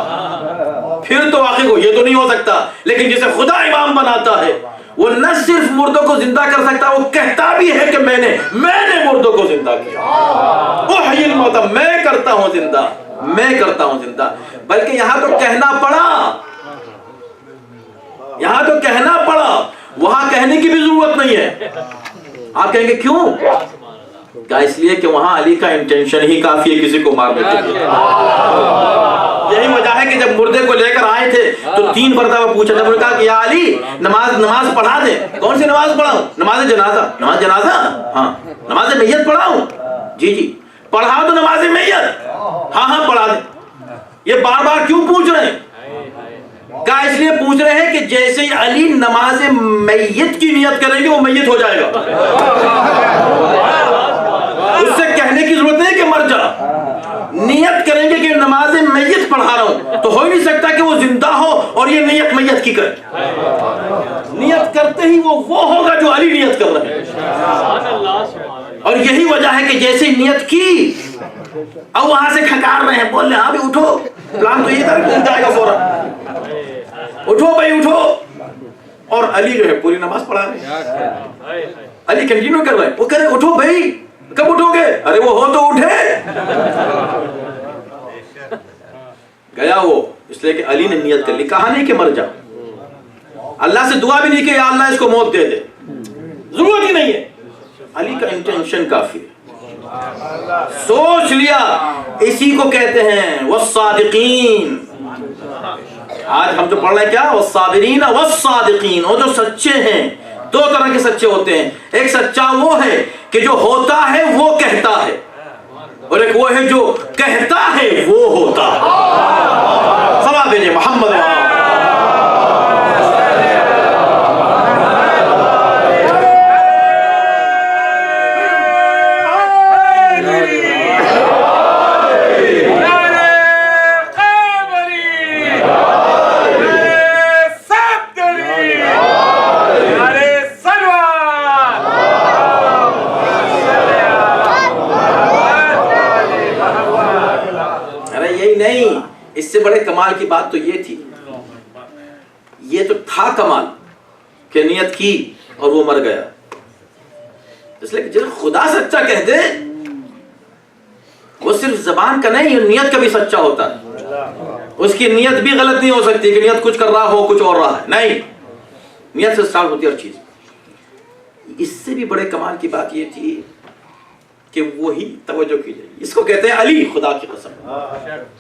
A: پھر تو آخر کو یہ تو نہیں ہو سکتا. لیکن جسے خدا امام بناتا ہے وہ نہ صرف مردوں کو زندہ کر سکتا، وہ کہتا بھی ہے کہ میں نے مردوں کو زندہ کیا. احیی الموتى، میں کرتا ہوں زندہ، میں کرتا ہوں زندہ. بلکہ یہاں تو کہنا پڑا، یہاں تو کہنا پڑا، وہاں کہنے کی بھی ضرورت نہیں ہے. آپ کہیں گے کیوں؟ کیا اس لیے کہ وہاں علی کا انٹینشن ہی کافی ہے کسی کو مارنے کے لیے. یہی وجہ ہے کہ جب مردے کو لے کر آئے تھے تو 3 مرتبہ پوچھا. جب انہوں نے کہا کہ یا علی نماز پڑھا دیں. کون سی نماز پڑھاؤں؟ نماز جنازہ. نماز جنازہ؟ ہاں. نماز میت پڑھاؤں؟ جی. پڑھا دو نماز میت؟ ہاں پڑھا دیں. یہ بار بار کیوں پوچھ رہے ہیں؟ کہا اس لیے پوچھ رہے ہیں کہ جیسے علی نماز میت کی نیت کریں گے وہ میت ہو جائے گا. اس سے کہنے کی ضرورت نہیں کہ مر جا. نیت کریں گے کہ نماز میت پڑھا رہا ہوں تو ہو ہی نہیں سکتا کہ وہ زندہ ہو اور یہ نیت میت کی کرے. نیت کرتے ہی وہ ہوگا جو علی نیت کر رہے ہیں. اور یہی وجہ ہے کہ جیسے نیت کی اب وہاں سے کھکار رہے ہیں، بول رہے ہیں ہاں بھی اٹھو، پلان تو یہ تھا کہ جائے گا فوراً. اٹھو بھائی اٹھو. اور علی جو ہے پوری نماز پڑھا رہے ہیں. علی کنٹینیو کر رہے ہیں. وہ کہہ رہے اٹھو بھائی، کب اٹھو گے؟ ارے وہ ہو تو اٹھے. گیا وہ، اس لیے کہ علی نے نیت کر لی. کہا نہیں کہ مر جا، اللہ سے دعا بھی نہیں کہ یا اللہ اس کو موت دے دے، ضرورت ہی نہیں ہے. علی کا انٹینشن کافی ہے. سوچ لیا. اسی کو کہتے ہیں والصادقین. آج ہم جو پڑھ رہے ہیں کیا؟ والصابرین والصادقین. وہ جو سچے ہیں، 2 طرح کے سچے ہوتے ہیں. ایک سچا وہ ہے کہ جو ہوتا ہے وہ کہتا ہے، اور ایک وہ ہے جو کہتا ہے وہ ہوتا. سنا دیجیے محمد. نہیں نہیں، اس سے بڑے کمال کی بات تو یہ تھی، یہ تو تھا کمال کہ نیت کی اور وہ مر گیا. اس لیے کہ جب خدا سچا کہہ دے وہ صرف زبان کا نہیں، نیت کا بھی سچا ہوتا ہے. اس کی نیت بھی غلط نہیں ہو سکتی کہ نیت کچھ کر رہا ہو کچھ اور رہا ہے، نہیں، نیت سے اسٹارٹ ہوتی ہے ہر چیز. اس سے بھی بڑے کمال کی بات یہ تھی کہ وہی توجہ کیجئے، اس کو کہتے ہیں علی، خدا کی قسم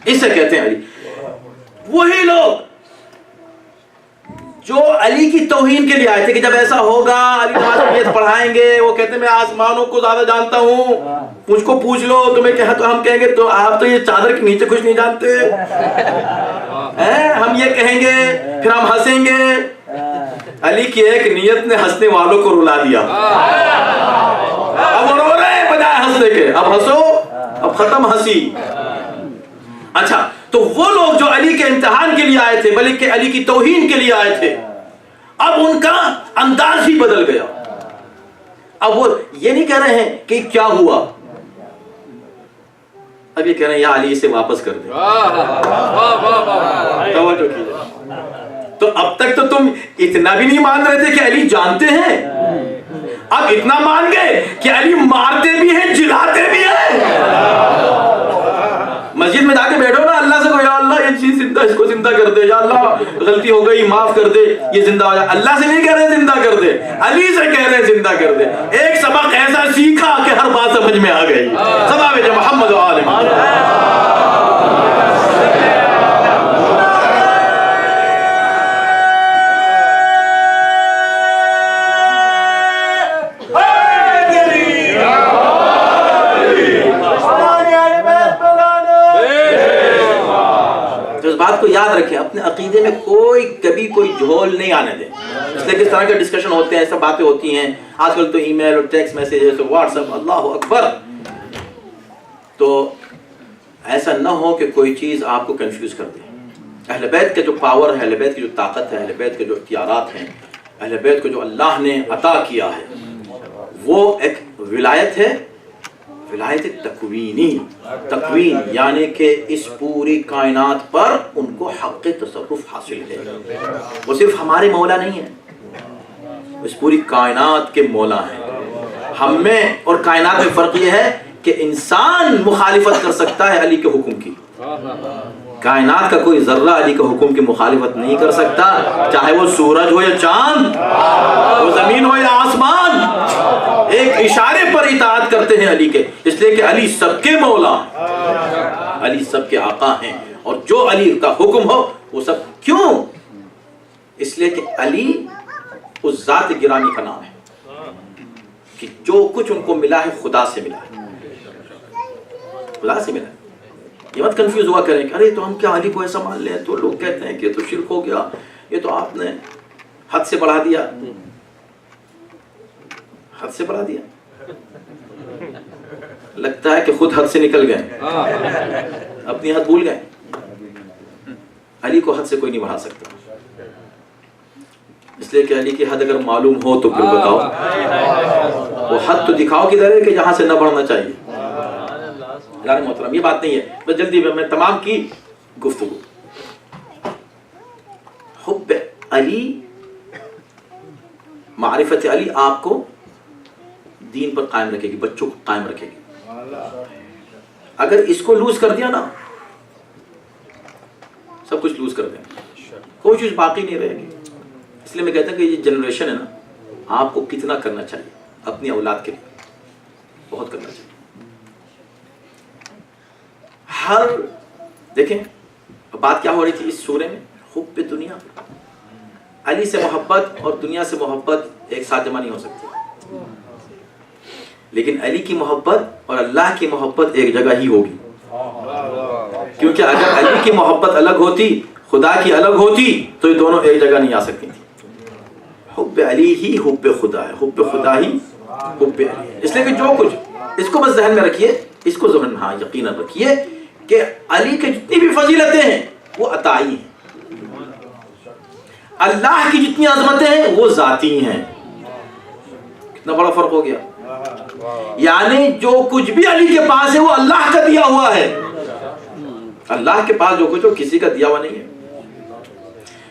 A: اسے کہتے ہیں علی. وہی لوگ جو علی کی توہین کے لیے آئے تھے کہ جب ایسا ہوگا علی نماز پڑھائیں گے، وہ کہتے ہیں میں آسمانوں کو زیادہ جانتا ہوں، مجھ کو پوچھ لو تمہیں کہا تو ہم کہیں گے تو آپ تو یہ چادر کے نیچے کچھ نہیں جانتے، ہم یہ کہیں گے پھر ہم ہنسیں گے. علی کی ایک نیت نے ہنسنے والوں کو رلا دیا. اب وہ رو رہے ہیں بجائے ہنسنے کے، اب ہنسو، اب ختم ہنسی. اچھا، تو وہ لوگ جو علی کے امتحان کے لیے آئے تھے بلکہ علی کی توہین کے لیے آئے تھے، اب ان کا انداز ہی بدل گیا. اب وہ یہ نہیں کہہ رہے ہیں کہ کیا ہوا، اب یہ کہہ رہے ہیں یا علی سے واپس کر دیں. توجہ کیجئے. تو اب تک تو تم اتنا بھی نہیں مان رہے تھے کہ علی جانتے ہیں، اب اتنا مان گئے کہ علی مارتے بھی ہیں جلاتے بھی ہیں. مسجد میں جا کے بیٹھو نا، اللہ سے کہو یا اللہ یہ چیز زندہ، اس کو زندہ کر دے، یا اللہ غلطی ہو گئی معاف کر دے، یہ زندہ ہو جائے. اللہ سے نہیں کہہ رہے زندہ کر دے، علی سے کہہ رہے زندہ کر دے. ایک سبق ایسا سیکھا کہ ہر بات سمجھ میں آ گئی. سبا میں محمد و آل محمد. بات کو یاد رکھیں، اپنے عقیدے میں کبھی کوئی جھول نہیں آنے دیں. اس لیے کس طرح کے ڈسکشن ہوتے ہیں، سب باتیں ہوتی ہیں آج کل تو ای میل اور ٹیکسٹ میسیجز اور واٹس ایپ، اللہ اکبر. تو ایسا نہ ہو کہ کوئی چیز آپ کو کنفیوز کر دے. اہل بیت کا جو پاور ہے، اہل بیت کی جو طاقت ہے، اہل بیت کے جو اختیارات ہیں، اہل بیت کو جو اللہ نے عطا کیا ہے، وہ ایک ولایت ہے، ولایت تکوینی. تکوین یعنی کہ اس پوری کائنات پر ان کو حق تصرف حاصل ہے. وہ صرف ہمارے مولا نہیں ہیں، اس پوری کائنات کے مولا ہیں. ہم میں اور کائنات میں فرق یہ ہے کہ انسان مخالفت کر سکتا ہے علی کے حکم کی، کائنات کا کوئی ذرہ علی کے حکم کی مخالفت نہیں کر سکتا، چاہے وہ سورج ہو یا چاند، وہ زمین ہو یا آسمان. ایک اشارے پر اطاعت کرتے ہیں علی کے، اس لیے کہ علی سب کے مولا ہیں، علی سب کے آقا ہیں، اور جو علی کا حکم ہو وہ سب. کیوں؟ اس لیے کہ علی اس ذات گرامی کا نام ہے کہ جو کچھ ان کو ملا ہے خدا سے ملا ہے، خدا سے ملا ہے. یہ مت کنفیوز ہوا کریں کہ ارے تو ہم کیا علی کو ایسا مان لیں، تو لوگ کہتے ہیں کہ یہ تو شرک ہو گیا، یہ تو آپ نے حد سے بڑھا دیا. حد سے بڑھا دیا، لگتا ہے کہ خود حد سے نکل گئے، اپنی حد بھول گئے. علی کو حد سے کوئی نہیں بڑھا سکتا، اس لیے کہ علی کی حد اگر معلوم ہو تو پھر بتاؤ وہ حد تو دکھاؤ کدھر ہے کہ جہاں سے نہ بڑھنا چاہیے. اللہ محترم، یہ بات نہیں ہے، بس جلدی میں تمام کی گفتگو. حب علی، معرفت علی آپ کو دین پر قائم رکھے گی، بچوں کو قائم رکھے گی. اگر اس کو لوز کر دیا نا، سب کچھ لوز کر دیں، کوئی چیز باقی نہیں رہے گی. اس لیے میں کہتا ہوں کہ یہ جنریشن ہے نا، آپ کو کتنا کرنا چاہیے اپنی اولاد کے لیے، بہت کرنا چاہیے. ہر دیکھیں بات کیا ہو رہی تھی اس سورے میں، حب دنیا. علی سے محبت اور دنیا سے محبت ایک ساتھ جمع نہیں ہو سکتی، لیکن علی کی محبت اور اللہ کی محبت ایک جگہ ہی ہوگی. کیونکہ اگر علی کی محبت الگ ہوتی، خدا کی الگ ہوتی، تو یہ دونوں ایک جگہ نہیں آ سکتی تھی. حب علی ہی حب خدا ہے، حب خدا ہی حب علی. اس لیے کہ جو کچھ، اس کو بس ذہن میں رکھیے، اس کو ذہن میں یقیناً رکھیے کہ علی کے جتنی بھی فضیلتیں ہیں وہ عطائی ہیں، اللہ کی جتنی عظمتیں ہیں وہ ذاتی ہیں. کتنا بڑا فرق ہو گیا. یعنی جو کچھ بھی علی کے پاس ہے وہ اللہ کا دیا ہوا ہے، اللہ کے پاس جو کچھ ہو کسی کا دیا ہوا نہیں ہے.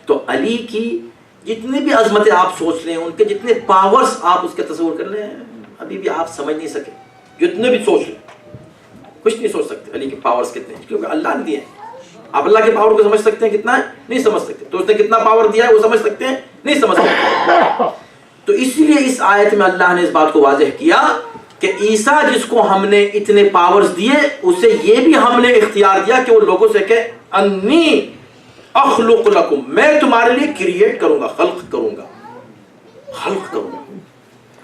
A: تو علی کی جتنی بھی عظمتیں آپ سوچ لیں, ان کے جتنے پاورز آپ اس کے تصور کر لیں, ابھی بھی آپ سمجھ نہیں سکے. جتنے بھی سوچ لیں کچھ نہیں سوچ سکتے علی کے پاورز کتنے ہیں, کیونکہ اللہ نے دیے ہیں. آپ اللہ کے پاور کو سمجھ سکتے ہیں کتنا ہے؟ نہیں سمجھ سکتے. تو اس نے کتنا پاور دیا ہے وہ سمجھ سکتے ہیں؟ نہیں سمجھ سکتے. تو اس لیے اس آیت میں اللہ نے اس بات کو واضح کیا کہ عیسیٰ جس کو ہم نے اتنے پاورز دیے, اسے یہ بھی ہم نے اختیار دیا کہ وہ لوگوں سے کہ انی اخلق لکم, میں تمہارے لیے کریٹ کروں گا, خلق کروں گا.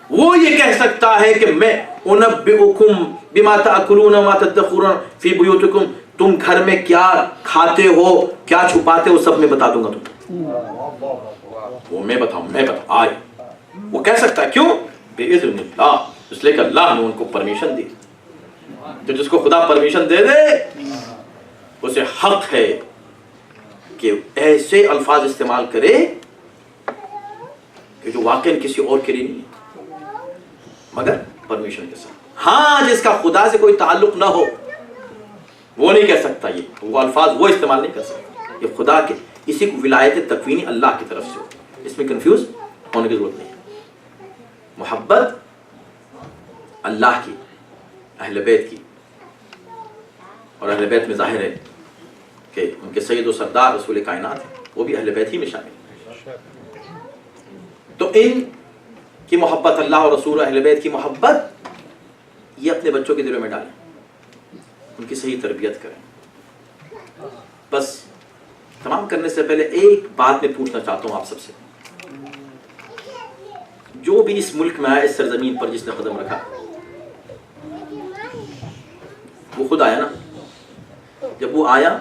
A: وہ یہ کہہ سکتا ہے کہ میں انبئکم بما تاکلون وما تدخرون فی بیوتکم, تم گھر میں کیا کھاتے ہو کیا چھپاتے ہو سب میں بتا دوں گا تمہیں. وہ میں بتاؤں آئے وہ کہہ سکتا ہے. کیوں؟ بِإِذْنِ اللَّهِ, اس لیے کہ اللہ نے ان کو پرمیشن دی. تو جس کو خدا پرمیشن دے دے اسے حق ہے کہ ایسے الفاظ استعمال کرے کہ جو واقعی کسی اور کے لیے نہیں ہے مگر پرمیشن کے ساتھ. ہاں جس کا خدا سے کوئی تعلق نہ ہو وہ نہیں کہہ سکتا, وہ الفاظ وہ استعمال نہیں کر سکتا. یہ خدا کے اسی کو ولایت تکوینی اللہ کی طرف سے ہو, اس میں کنفیوز ہونے کی ضرورت نہیں ہے. محبت اللہ کی, اہل بیت کی, اور اہل بیت میں ظاہر ہے کہ ان کے سید و سردار رسول کائنات ہیں, وہ بھی اہل بیت ہی میں شامل ہیں. تو ان کی محبت, اللہ اور رسول اہل بیت کی محبت, یہ اپنے بچوں کے دلوں میں ڈالیں, ان کی صحیح تربیت کریں. بس تمام کرنے سے پہلے ایک بات میں پوچھنا چاہتا ہوں آپ سب سے, جو بھی اس ملک میں آیا, اس سرزمین پر جس نے قدم رکھا, وہ خود آیا نا. جب وہ آیا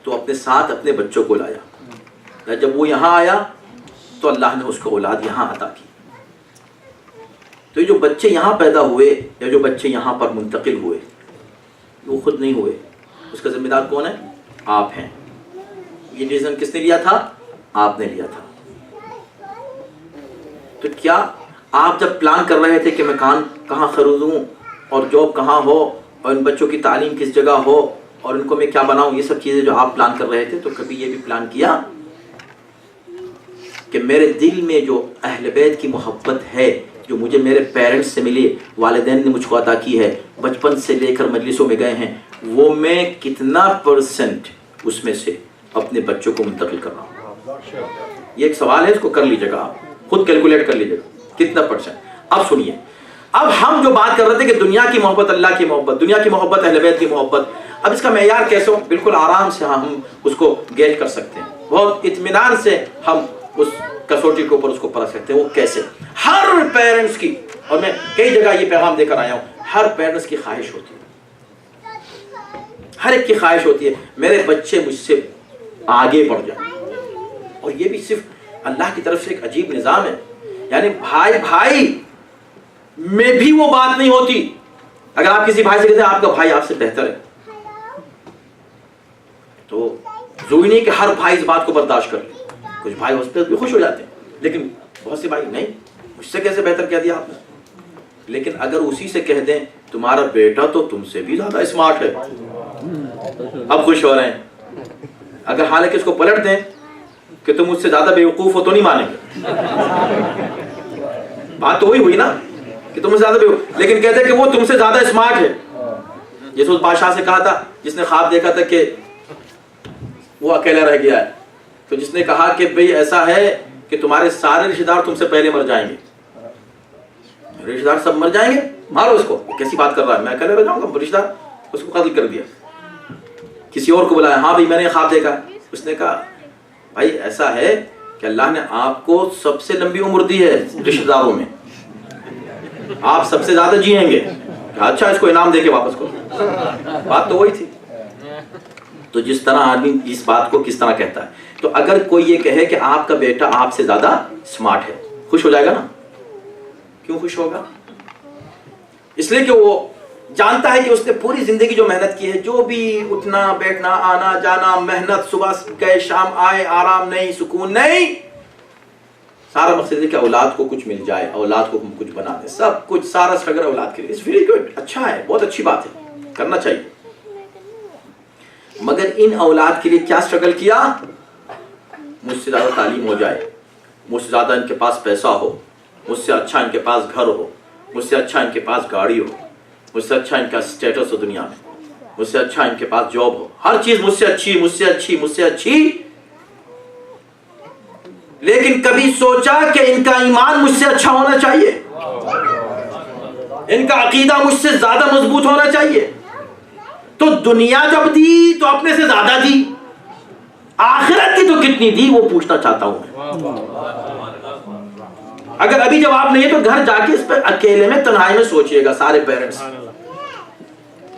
A: تو اپنے ساتھ اپنے بچوں کو لایا. جب وہ یہاں آیا تو اللہ نے اس کو اولاد یہاں عطا کی. تو یہ جو بچے یہاں پیدا ہوئے یا جو بچے یہاں پر منتقل ہوئے, وہ خود نہیں ہوئے, اس کا ذمہ دار کون ہے؟ آپ ہیں. یہ ڈیسیژن کس نے لیا تھا؟ آپ نے لیا تھا. تو کیا آپ جب پلان کر رہے تھے کہ مکان کہاں خریدوں اور جاب کہاں ہو اور ان بچوں کی تعلیم کس جگہ ہو اور ان کو میں کیا بناؤں, یہ سب چیزیں جو آپ پلان کر رہے تھے, تو کبھی یہ بھی پلان کیا کہ میرے دل میں جو اہل بیت کی محبت ہے, جو مجھے میرے پیرنٹس سے ملی, والدین نے مجھ کو عطا کی ہے, بچپن سے لے کر مجلسوں میں گئے ہیں, وہ میں کتنا پرسنٹ اس میں سے اپنے بچوں کو منتقل کر رہا ہوں؟ یہ ایک سوال ہے, اس کو کر لیجیے گا, آپ خود کیلکولیٹ کر لیجیے گا کتنا پرسنٹ. اب سنیے, اب ہم جو بات کر رہے تھے کہ دنیا کی محبت, اللہ کی محبت, دنیا کی محبت, اہل بیت کی محبت, اب اس کا معیار کیسے ہو؟ بالکل آرام سے ہم اس کو گیج کر سکتے ہیں, بہت اطمینان سے ہم اس کسوٹی کے اوپر اس کو پرکھ سکتے ہیں. وہ کیسے؟ ہر پیرنٹس کی, اور میں کئی جگہ یہ پیغام دے کر آیا ہوں, ہر پیرنٹس کی خواہش ہوتی ہے, ہر ایک کی خواہش ہوتی ہے میرے بچے مجھ سے آگے بڑھ جائیں. اور یہ بھی صرف اللہ کی طرف سے ایک عجیب نظام ہے, یعنی بھائی میں بھی وہ بات نہیں ہوتی. اگر آپ کسی بھائی سے کہتے ہیں آپ کا بھائی آپ سے بہتر ہے, تو ضروری نہیں کہ ہر بھائی اس بات کو برداشت کر لے. کچھ بھائی اس پہ بھی خوش ہو جاتے ہیں, لیکن بہت سے بھائی نہیں, مجھ سے کیسے بہتر کہہ دیا آپ نے. لیکن اگر اسی سے کہہ دیں تمہارا بیٹا تو تم سے بھی زیادہ اسمارٹ ہے, اب خوش ہو رہے ہیں. اگر حالانکہ اس کو پلٹ دیں کہ تم مجھ سے زیادہ بیوقوف ہو تو نہیں مانیں گے. بات تو وہی ہوئی نا کہ تم سے زیادہ بیوقوف, لیکن کہتے ہیں کہ وہ تم سے زیادہ اسمارٹ ہے. جیسے اس بادشاہ سے کہا تھا جس نے خواب دیکھا تھا کہ وہ اکیلا رہ گیا ہے, تو جس نے کہا کہ بھئی ایسا ہے کہ تمہارے سارے رشتہ دار تم سے پہلے مر جائیں گے. رشتہ دار سب مر جائیں گے, مارو اس کو. کیسی بات کر رہا ہے, میں اکیلا رہ جاؤں گا؟ رشتہ دار, اس کو قتل کر دیا. کسی اور کو بلایا, ہاں بھائی میں نے خواب دیکھا. اس نے کہا بھائی ایسا ہے کہ اللہ نے آپ کو سب سے لمبی عمر دی ہے رشتہ داروں میں, آپ سب سے زیادہ جیئیں گے. اچھا اس کو انعام دے کے واپس کرو. بات تو وہی تھی. تو جس طرح آدمی اس بات کو کس طرح کہتا ہے, تو اگر کوئی یہ کہے کہ آپ کا بیٹا آپ سے زیادہ اسمارٹ ہے, خوش ہو جائے گا نا. کیوں خوش ہوگا؟ اس لیے کہ وہ جانتا ہے کہ اس نے پوری زندگی جو محنت کی ہے, جو بھی اٹھنا بیٹھنا آنا جانا محنت, صبح گئے شام آئے, آرام نہیں سکون نہیں, سارا مقصد ہے کہ اولاد کو کچھ مل جائے, اولاد کو کچھ بنا دیں, سب کچھ سارا اسٹرگل اولاد کے لیے. اٹس ویری گڈ, اچھا ہے, بہت اچھی بات ہے, کرنا چاہیے. مگر ان اولاد کے لیے کیا اسٹرگل کیا؟ مجھ سے زیادہ تعلیم ہو جائے، مجھ سے زیادہ ان کے پاس پیسہ ہو، مجھ سے اچھا ان کے پاس گھر ہو، مجھ سے اچھا ان کے پاس گاڑی ہو، مجھ سے اچھا ان کا اسٹیٹس ہو دنیا میں، مجھ سے اچھا ان کے پاس جاب ہو، ہر چیز مجھ سے اچھی، مجھ سے اچھی، مجھ سے اچھی. لیکن کبھی سوچا کہ ان کا ایمان مجھ سے اچھا ہونا چاہیے، ان کا عقیدہ مجھ سے زیادہ مضبوط ہونا چاہیے. تو دنیا جب دی تو اپنے سے زیادہ دی، آخرت کی تو کتنی دی وہ پوچھنا چاہتا ہوں میں. اگر ابھی جواب نہیں ہے تو گھر جا کے اس پہ اکیلے میں تنہائی میں سوچئے گا سارے پیرنٹس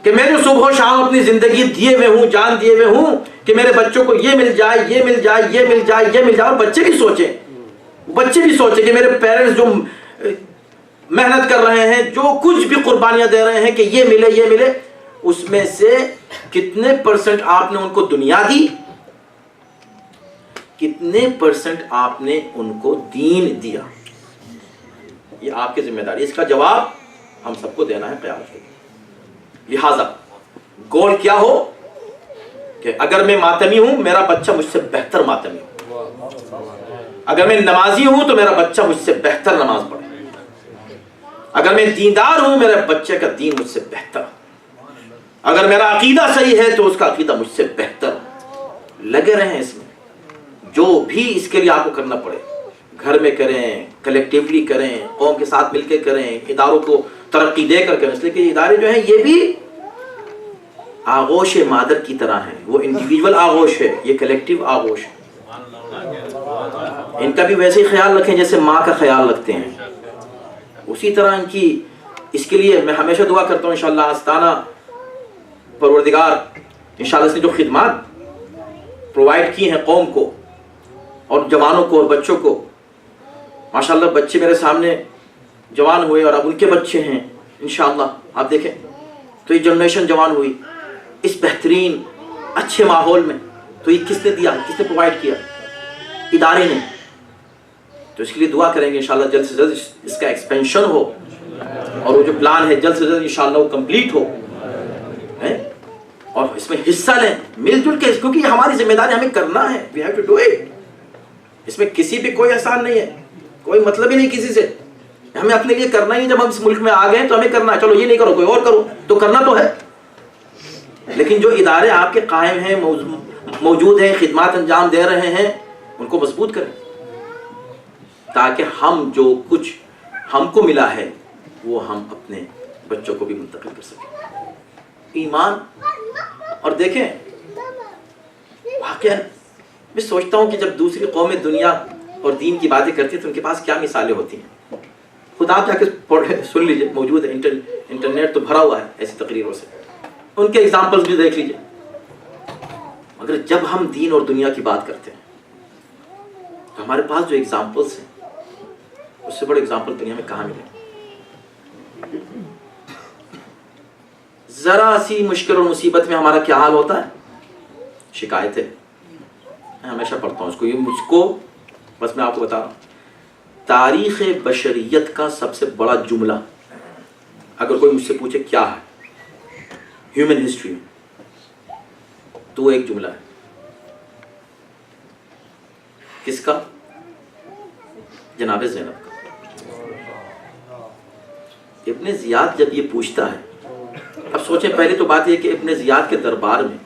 A: کہ میں جو صبح و شام اپنی زندگی دیے ہوئے ہوں، جان دیے ہوئے ہوں کہ میرے بچوں کو یہ مل جائے، یہ مل جائے، یہ مل جائے، یہ مل جائے. اور بچے بھی سوچیں کہ میرے پیرنٹس جو محنت کر رہے ہیں، جو کچھ بھی قربانیاں دے رہے ہیں کہ یہ ملے، یہ ملے، اس میں سے کتنے پرسنٹ آپ نے ان کو دنیا دی، کتنے پرسنٹ آپ نے ان کو دین دیا. یہ آپ کی ذمہ داری، اس کا جواب ہم سب کو دینا ہے قیامت کے. لہذا گول کیا ہو کہ اگر میں ماتمی ہوں میرا بچہ مجھ سے بہتر ماتمی ہو، اگر میں نمازی ہوں تو میرا بچہ مجھ سے بہتر نماز پڑھے، اگر میں دیندار ہوں میرے بچے کا دین مجھ سے بہتر، اگر میرا عقیدہ صحیح ہے تو اس کا عقیدہ مجھ سے بہتر. لگے رہیں اس میں، جو بھی اس کے لیے آپ کو کرنا پڑے، گھر میں کریں، کلیکٹیولی کریں، قوم کے ساتھ مل کے کریں، اداروں کو ترقی دے کر کریں. اس لیے کہ ادارے جو ہیں یہ بھی آغوش مادر کی طرح ہیں. وہ انڈیویجول آغوش ہے، یہ کلیکٹیو آغوش ہے. ان کا بھی ویسے ہی خیال رکھیں جیسے ماں کا خیال رکھتے ہیں. اسی طرح ان کی، اس کے لیے میں ہمیشہ دعا کرتا ہوں انشاءاللہ آستانہ پروردگار انشاءاللہ اس نے جو خدمات پرووائڈ کی ہیں قوم کو اور جوانوں کو اور بچوں کو، ماشاءاللہ بچے میرے سامنے جوان ہوئے اور اب ان کے بچے ہیں انشاءاللہ. آپ دیکھیں تو یہ جنریشن جوان ہوئی اس بہترین اچھے ماحول میں. تو یہ کس نے دیا، کس نے پرووائڈ کیا؟ ادارے نے. تو اس کے لیے دعا کریں گے انشاءاللہ جلد سے جلد اس کا ایکسپینشن ہو اور وہ جو پلان ہے جلد سے جلد انشاءاللہ وہ کمپلیٹ ہو، اور اس میں حصہ لیں مل جل کے، کیونکہ یہ ہماری ذمہ داری، ہمیں کرنا ہے. we have to do it. اس میں کسی بھی کوئی احسان نہیں ہے، کوئی مطلب ہی نہیں کسی سے. ہمیں اپنے لیے کرنا ہی، جب ہم اس ملک میں آ گئے تو ہمیں کرنا ہے. چلو یہ نہیں کرو کوئی اور کرو، تو کرنا تو ہے. لیکن جو ادارے آپ کے قائم ہیں، موجود ہیں، خدمات انجام دے رہے ہیں، ان کو مضبوط کریں تاکہ ہم جو کچھ ہم کو ملا ہے وہ ہم اپنے بچوں کو بھی منتقل کر سکیں. ایمان. اور دیکھیں واقعا میں سوچتا ہوں کہ جب دوسری قومیں دنیا اور دین کی باتیں کرتی ہیں تو ان کے پاس کیا مثالیں ہوتی ہیں. خود آپ جا کے سن لیجئے، موجود ہے، انٹرنیٹ تو بھرا ہوا ہے ایسی تقریروں سے، ان کے ایگزامپلز بھی دیکھ لیجئے. مگر جب ہم دین اور دنیا کی بات کرتے ہیں تو ہمارے پاس جو ایگزامپلز ہیں اس سے بڑے ایگزامپل دنیا میں کہاں ملے. ذرا سی مشکل اور مصیبت میں ہمارا کیا حال ہوتا ہے؟ شکایتیں. میں ہمیشہ پڑھتا ہوں اس کو، یہ مجھ کو، بس میں آپ کو بتا رہا ہوں تاریخ بشریت کا سب سے بڑا جملہ اگر کوئی مجھ سے پوچھے کیا ہے ہیومن ہسٹری میں، تو وہ ایک جملہ ہے. کس کا؟ جناب زینب کا. ابن زیاد جب یہ پوچھتا ہے، اب سوچیں پہلے تو بات یہ کہ ابن زیاد کے دربار میں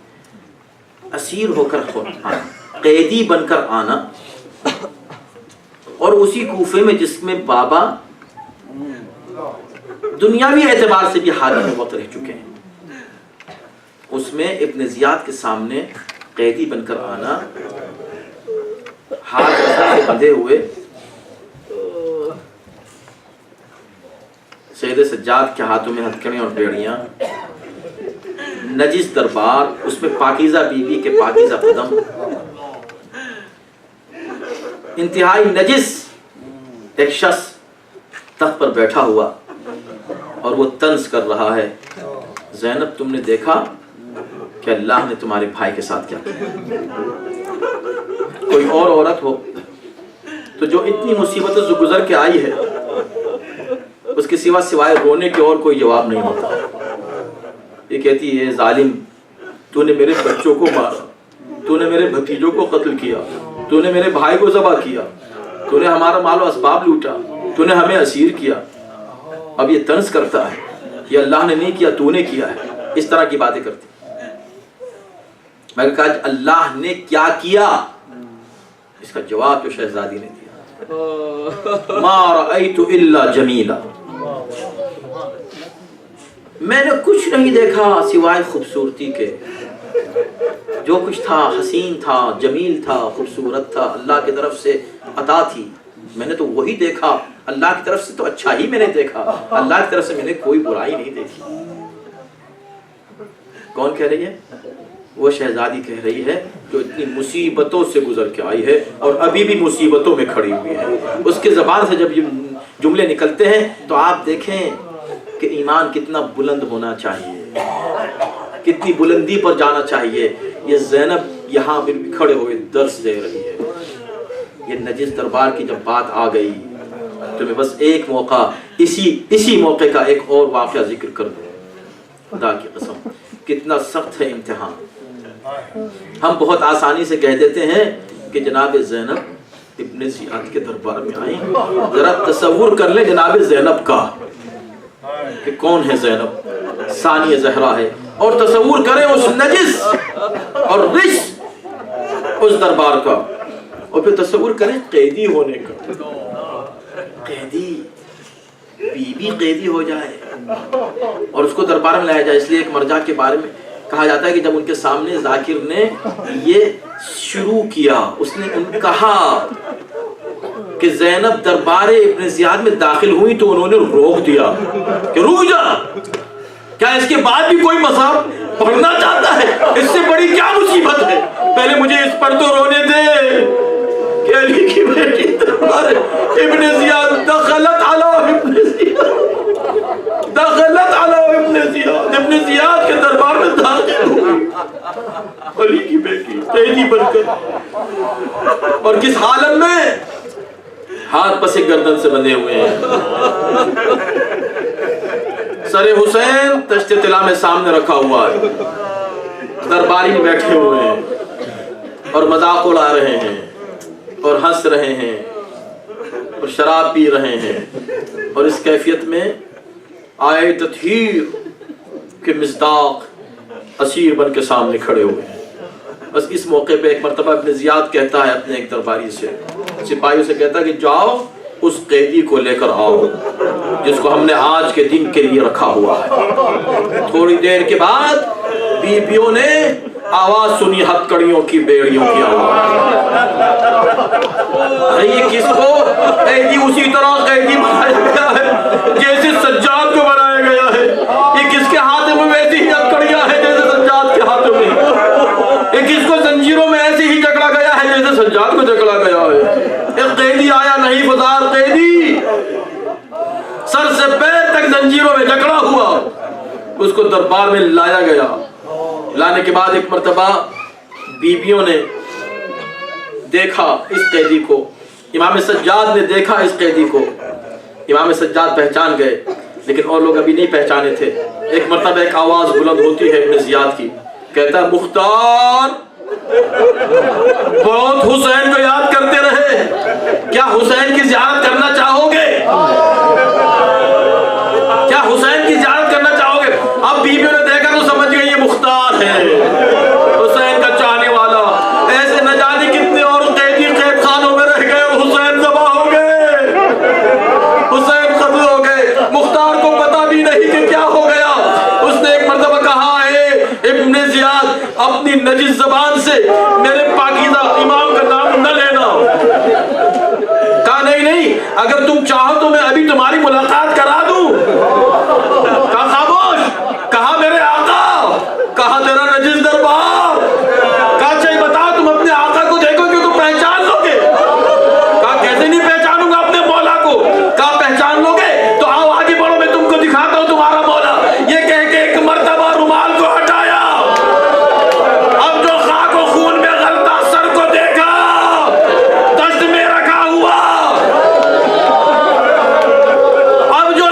A: اسیر ہو کر آنا، قیدی بن کر آنا، اور اسی کوفے میں جس میں بابا دنیاوی اعتبار سے بھی حاکم وقت رہ چکے ہیں، اس میں ابن زیاد کے سامنے قیدی بن کر آنا، ہاتھ سے بندھے ہوئے، سید سجاد کے ہاتھوں میں ہتھکڑیاں اور بیڑیاں، نجس دربار، اس میں پاکیزہ بیوی کے پاکیزہ قدم، انتہائی نجس ایک شخص تخت پر بیٹھا ہوا اور وہ طنز کر رہا ہے، زینب تم نے دیکھا کہ اللہ نے تمہارے بھائی کے ساتھ کیا کیا. کوئی اور عورت ہو تو جو اتنی مصیبتوں سے گزر کے آئی ہے، اس کے سوائے رونے کے اور کوئی جواب نہیں ہوتا. یہ کہتی ہے ظالم تو نے میرے بچوں کو مارا، تو نے میرے بھتیجوں کو قتل کیا، تو نے میرے بھائی کو ذبح کیا، تو نے ہمارا مال و اسباب لوٹا، تو نے ہمیں اسیر کیا۔ اب یہ طنز کرتا ہے، یہ اللہ نے نہیں کیا، تو نے کیا ہے، اس طرح کی باتیں کرتی۔ میں نے کہا اللہ نے کیا کیا؟ اس کا جواب جو شہزادی نے دیا، ما رأیت الا جمیلا، میں نے کچھ نہیں دیکھا سوائے خوبصورتی کے، جو کچھ تھا حسین تھا، جمیل تھا، خوبصورت تھا، اللہ کی طرف سے عطا تھی، میں نے تو وہی دیکھا۔ اللہ کی طرف سے تو اچھا ہی میں نے دیکھا، اللہ کی طرف سے میں نے کوئی برائی نہیں دیکھی۔ کون کہہ رہی ہے؟ وہ شہزادی کہہ رہی ہے جو اتنی مصیبتوں سے گزر کے آئی ہے اور ابھی بھی مصیبتوں میں کھڑی ہوئی ہے۔ اس کے زبان سے جب یہ جملے نکلتے ہیں تو آپ دیکھیں کہ ایمان کتنا بلند ہونا چاہیے، کتنی بلندی پر جانا چاہیے۔ یہ زینب یہاں بھی کھڑے ہوئے درس دے رہی ہے۔ یہ نجس دربار کی جب بات آ گئی تو میں بس ایک موقع اسی موقع کا ایک اور واقعہ ذکر کر دوں۔ خدا کی قسم کتنا سخت ہے امتحان۔ ہم بہت آسانی سے کہہ دیتے ہیں کہ جناب زینب ابن زیاد کے دربار میں آئیں۔ ذرا تصور کر لیں جناب زینب کا کہ کون ہے زینب، ثانی-ے-زہرا ہے، اور تصور کریں اس نجس اور رش اس دربار کا، اور پھر تصور کریں قیدی ہونے کا۔ قیدی، بی بی قیدی ہو جائے اور اس کو دربار میں لایا جائے۔ اس لیے ایک مرجع کے بارے میں کہا جاتا ہے کہ جب ان کے سامنے ذاکر نے یہ شروع کیا، اس نے کہا کہ زینب دربار ابن زیاد میں داخل ہوئی تو انہوں نے روک دیا کہ رک جا، کیا اس کے بعد بھی کوئی مذہب پڑھنا چاہتا ہے؟ اس سے بڑی کیا مصیبت ہے؟ پہلے مجھے اس پر تو رونے دے کہ علی کی بیٹی دربار ابن زیاد دخلت علی ابن زیاد، دخلت علی ابن زیاد، ابن زیاد کے دربار میں داخل ہوئی علی کی بیٹی قیدی بن کر، اور کس حالت میں؟ ہاتھ پس گردن سے بندھے ہوئے ہیں۔ سر حسین تشت طلا میں سامنے رکھا ہوا ہے، درباری بیٹھے ہوئے ہیں اور مذاق اڑا رہے ہیں اور ہنس رہے ہیں اور شراب پی رہے ہیں، اور اس کیفیت میں آئے تطہیر کے مصداق اسیر بن کے سامنے کھڑے ہوئے ہیں۔ بس اس موقع پہ ایک مرتبہ ابن زیاد کہتا ہے اپنے ایک درباری سے، سپاہیوں سے کہتا ہے کہ جاؤ اس قیدی کو لے کر آؤ جس کو ہم نے آج کے دن کے لیے رکھا ہوا ہے۔ تھوڑی دیر کے بعد بیبیوں نے آواز سنی، ہتھ کڑیوں کی، بیڑیوں کی آواز۔ یہ کس کو قیدی اسی طرح قیدی بنایا گیا ہے جیسے سجاد کو بنایا گیا ہے۔ یہ کس کے ہاتھ میں ویسی ہی ہتھ کڑیاں ہیں جیسے سجاد کے ہاتھ میں۔ یہ کس کو زنجیروں میں ایسے ہی جکڑا گیا ہے جیسے سجاد کو جکڑا گیا ہے۔ ایک قیدی آیا نہیں بازار، قیدی سر سے پیر تک زنجیروں میں جکڑا ہوا، اس کو دربار میں لایا گیا۔ لانے کے بعد ایک مرتبہ بیبیوں نے دیکھا اس قیدی کو، امام سجاد نے دیکھا اس قیدی کو، امام سجاد پہچان گئے لیکن اور لوگ ابھی نہیں پہچانے تھے۔ ایک مرتبہ ایک آواز بلند ہوتی ہے ابن زیاد کی، کہتا ہے مختار بہت حسین کو یاد کرتے رہے، کیا حسین کی زیارت کرنا چاہو گے؟ کیا حسین کی زیارت کرنا چاہو گے؟ اب بیویوں نے دیکھا تو سمجھ گئی یہ مختار ہے، حسین کا چاہنے والا۔ ایسے نہ جانے کتنے اور قیدی قید خانوں میں رہ گئے، حسین ذبح ہو گئے، حسین قتل ہو گئے، مختار کو پتا بھی نہیں کہ کیا ہو گیا۔ اس نے ایک مرتبہ کہا ہے ابن زیاد اپنی نجس زبان سے میرے پاکیزہ امام کا نام نہ لینا۔ کہا نہیں، اگر تم چاہو تو میں ابھی تمہاری ملاقات کرا دوں۔ کہا خاموش، کہا میرے آقا، کہا تیرا نجس دربار، کہا چاہیے بتاؤ تم اپنے آقا کو دیکھو کہ تم پہچان لو گے؟ کہا کیسے نہیں پہچانوں گا اپنے مولا کو؟ کہا پہچان لو گے تو آؤ آگے بڑھو، میں تم کو دکھاتا ہوں تمہارا مولا۔ یہ کہہ کے ایک مرتبہ رومال کو ہٹایا، اب جو خاک و خون میں غلطہ سر کو دیکھا، دشت میں رکھا ہوا، اب جو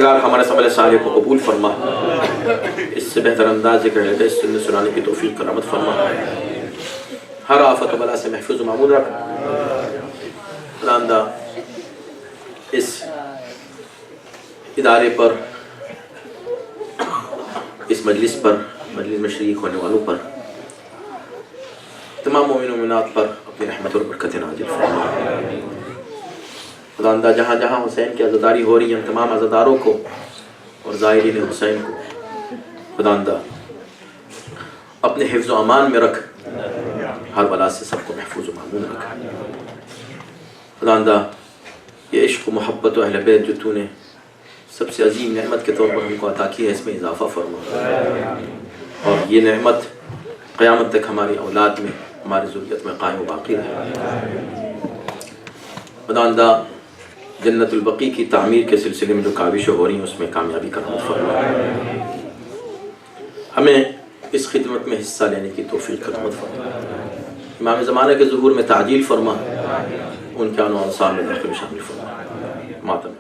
A: پروردگار ہمارے عمل صالح کو قبول فرما، اس سے بہتر انداز ذکر ہے اس سنت سنانے کی توفیق کرامت فرما، ہر آفت و بلا سے محفوظ و معمول رکھ۔ خداوندہ اس ادارے پر، اس مجلس پر، مجلس میں شریک ہونے والوں پر، تمام مومن و مومنات پر اپنی رحمت اور برکت نازل فرما۔ خداوندہ جہاں جہاں حسین کی عزاداری ہو رہی ہے، ان تمام عزاداروں کو اور زائرین حسین کو خداوندہ اپنے حفظ و امان میں رکھ، ہر بلا سے سب کو محفوظ و معمون رکھ۔ خداوندہ یہ عشق و محبت و اہل بیت جو تو نے سب سے عظیم نعمت کے طور پر ہم کو عطا کی ہے، اس میں اضافہ فرما، اور یہ نعمت قیامت تک ہماری اولاد میں، ہماری ذریت میں قائم و باقی رہے۔ خداوندہ جنت البقیع کی تعمیر کے سلسلے میں جو کاوشیں ہو رہی ہیں اس میں کامیابی کا رحمت فرما، ہمیں اس خدمت میں حصہ لینے کی توفیق کا رحمت فرما، امام زمانہ کے ظہور میں تعجیل فرما، ان کے آن و انصار میں داخل شامل فرما۔ ماتم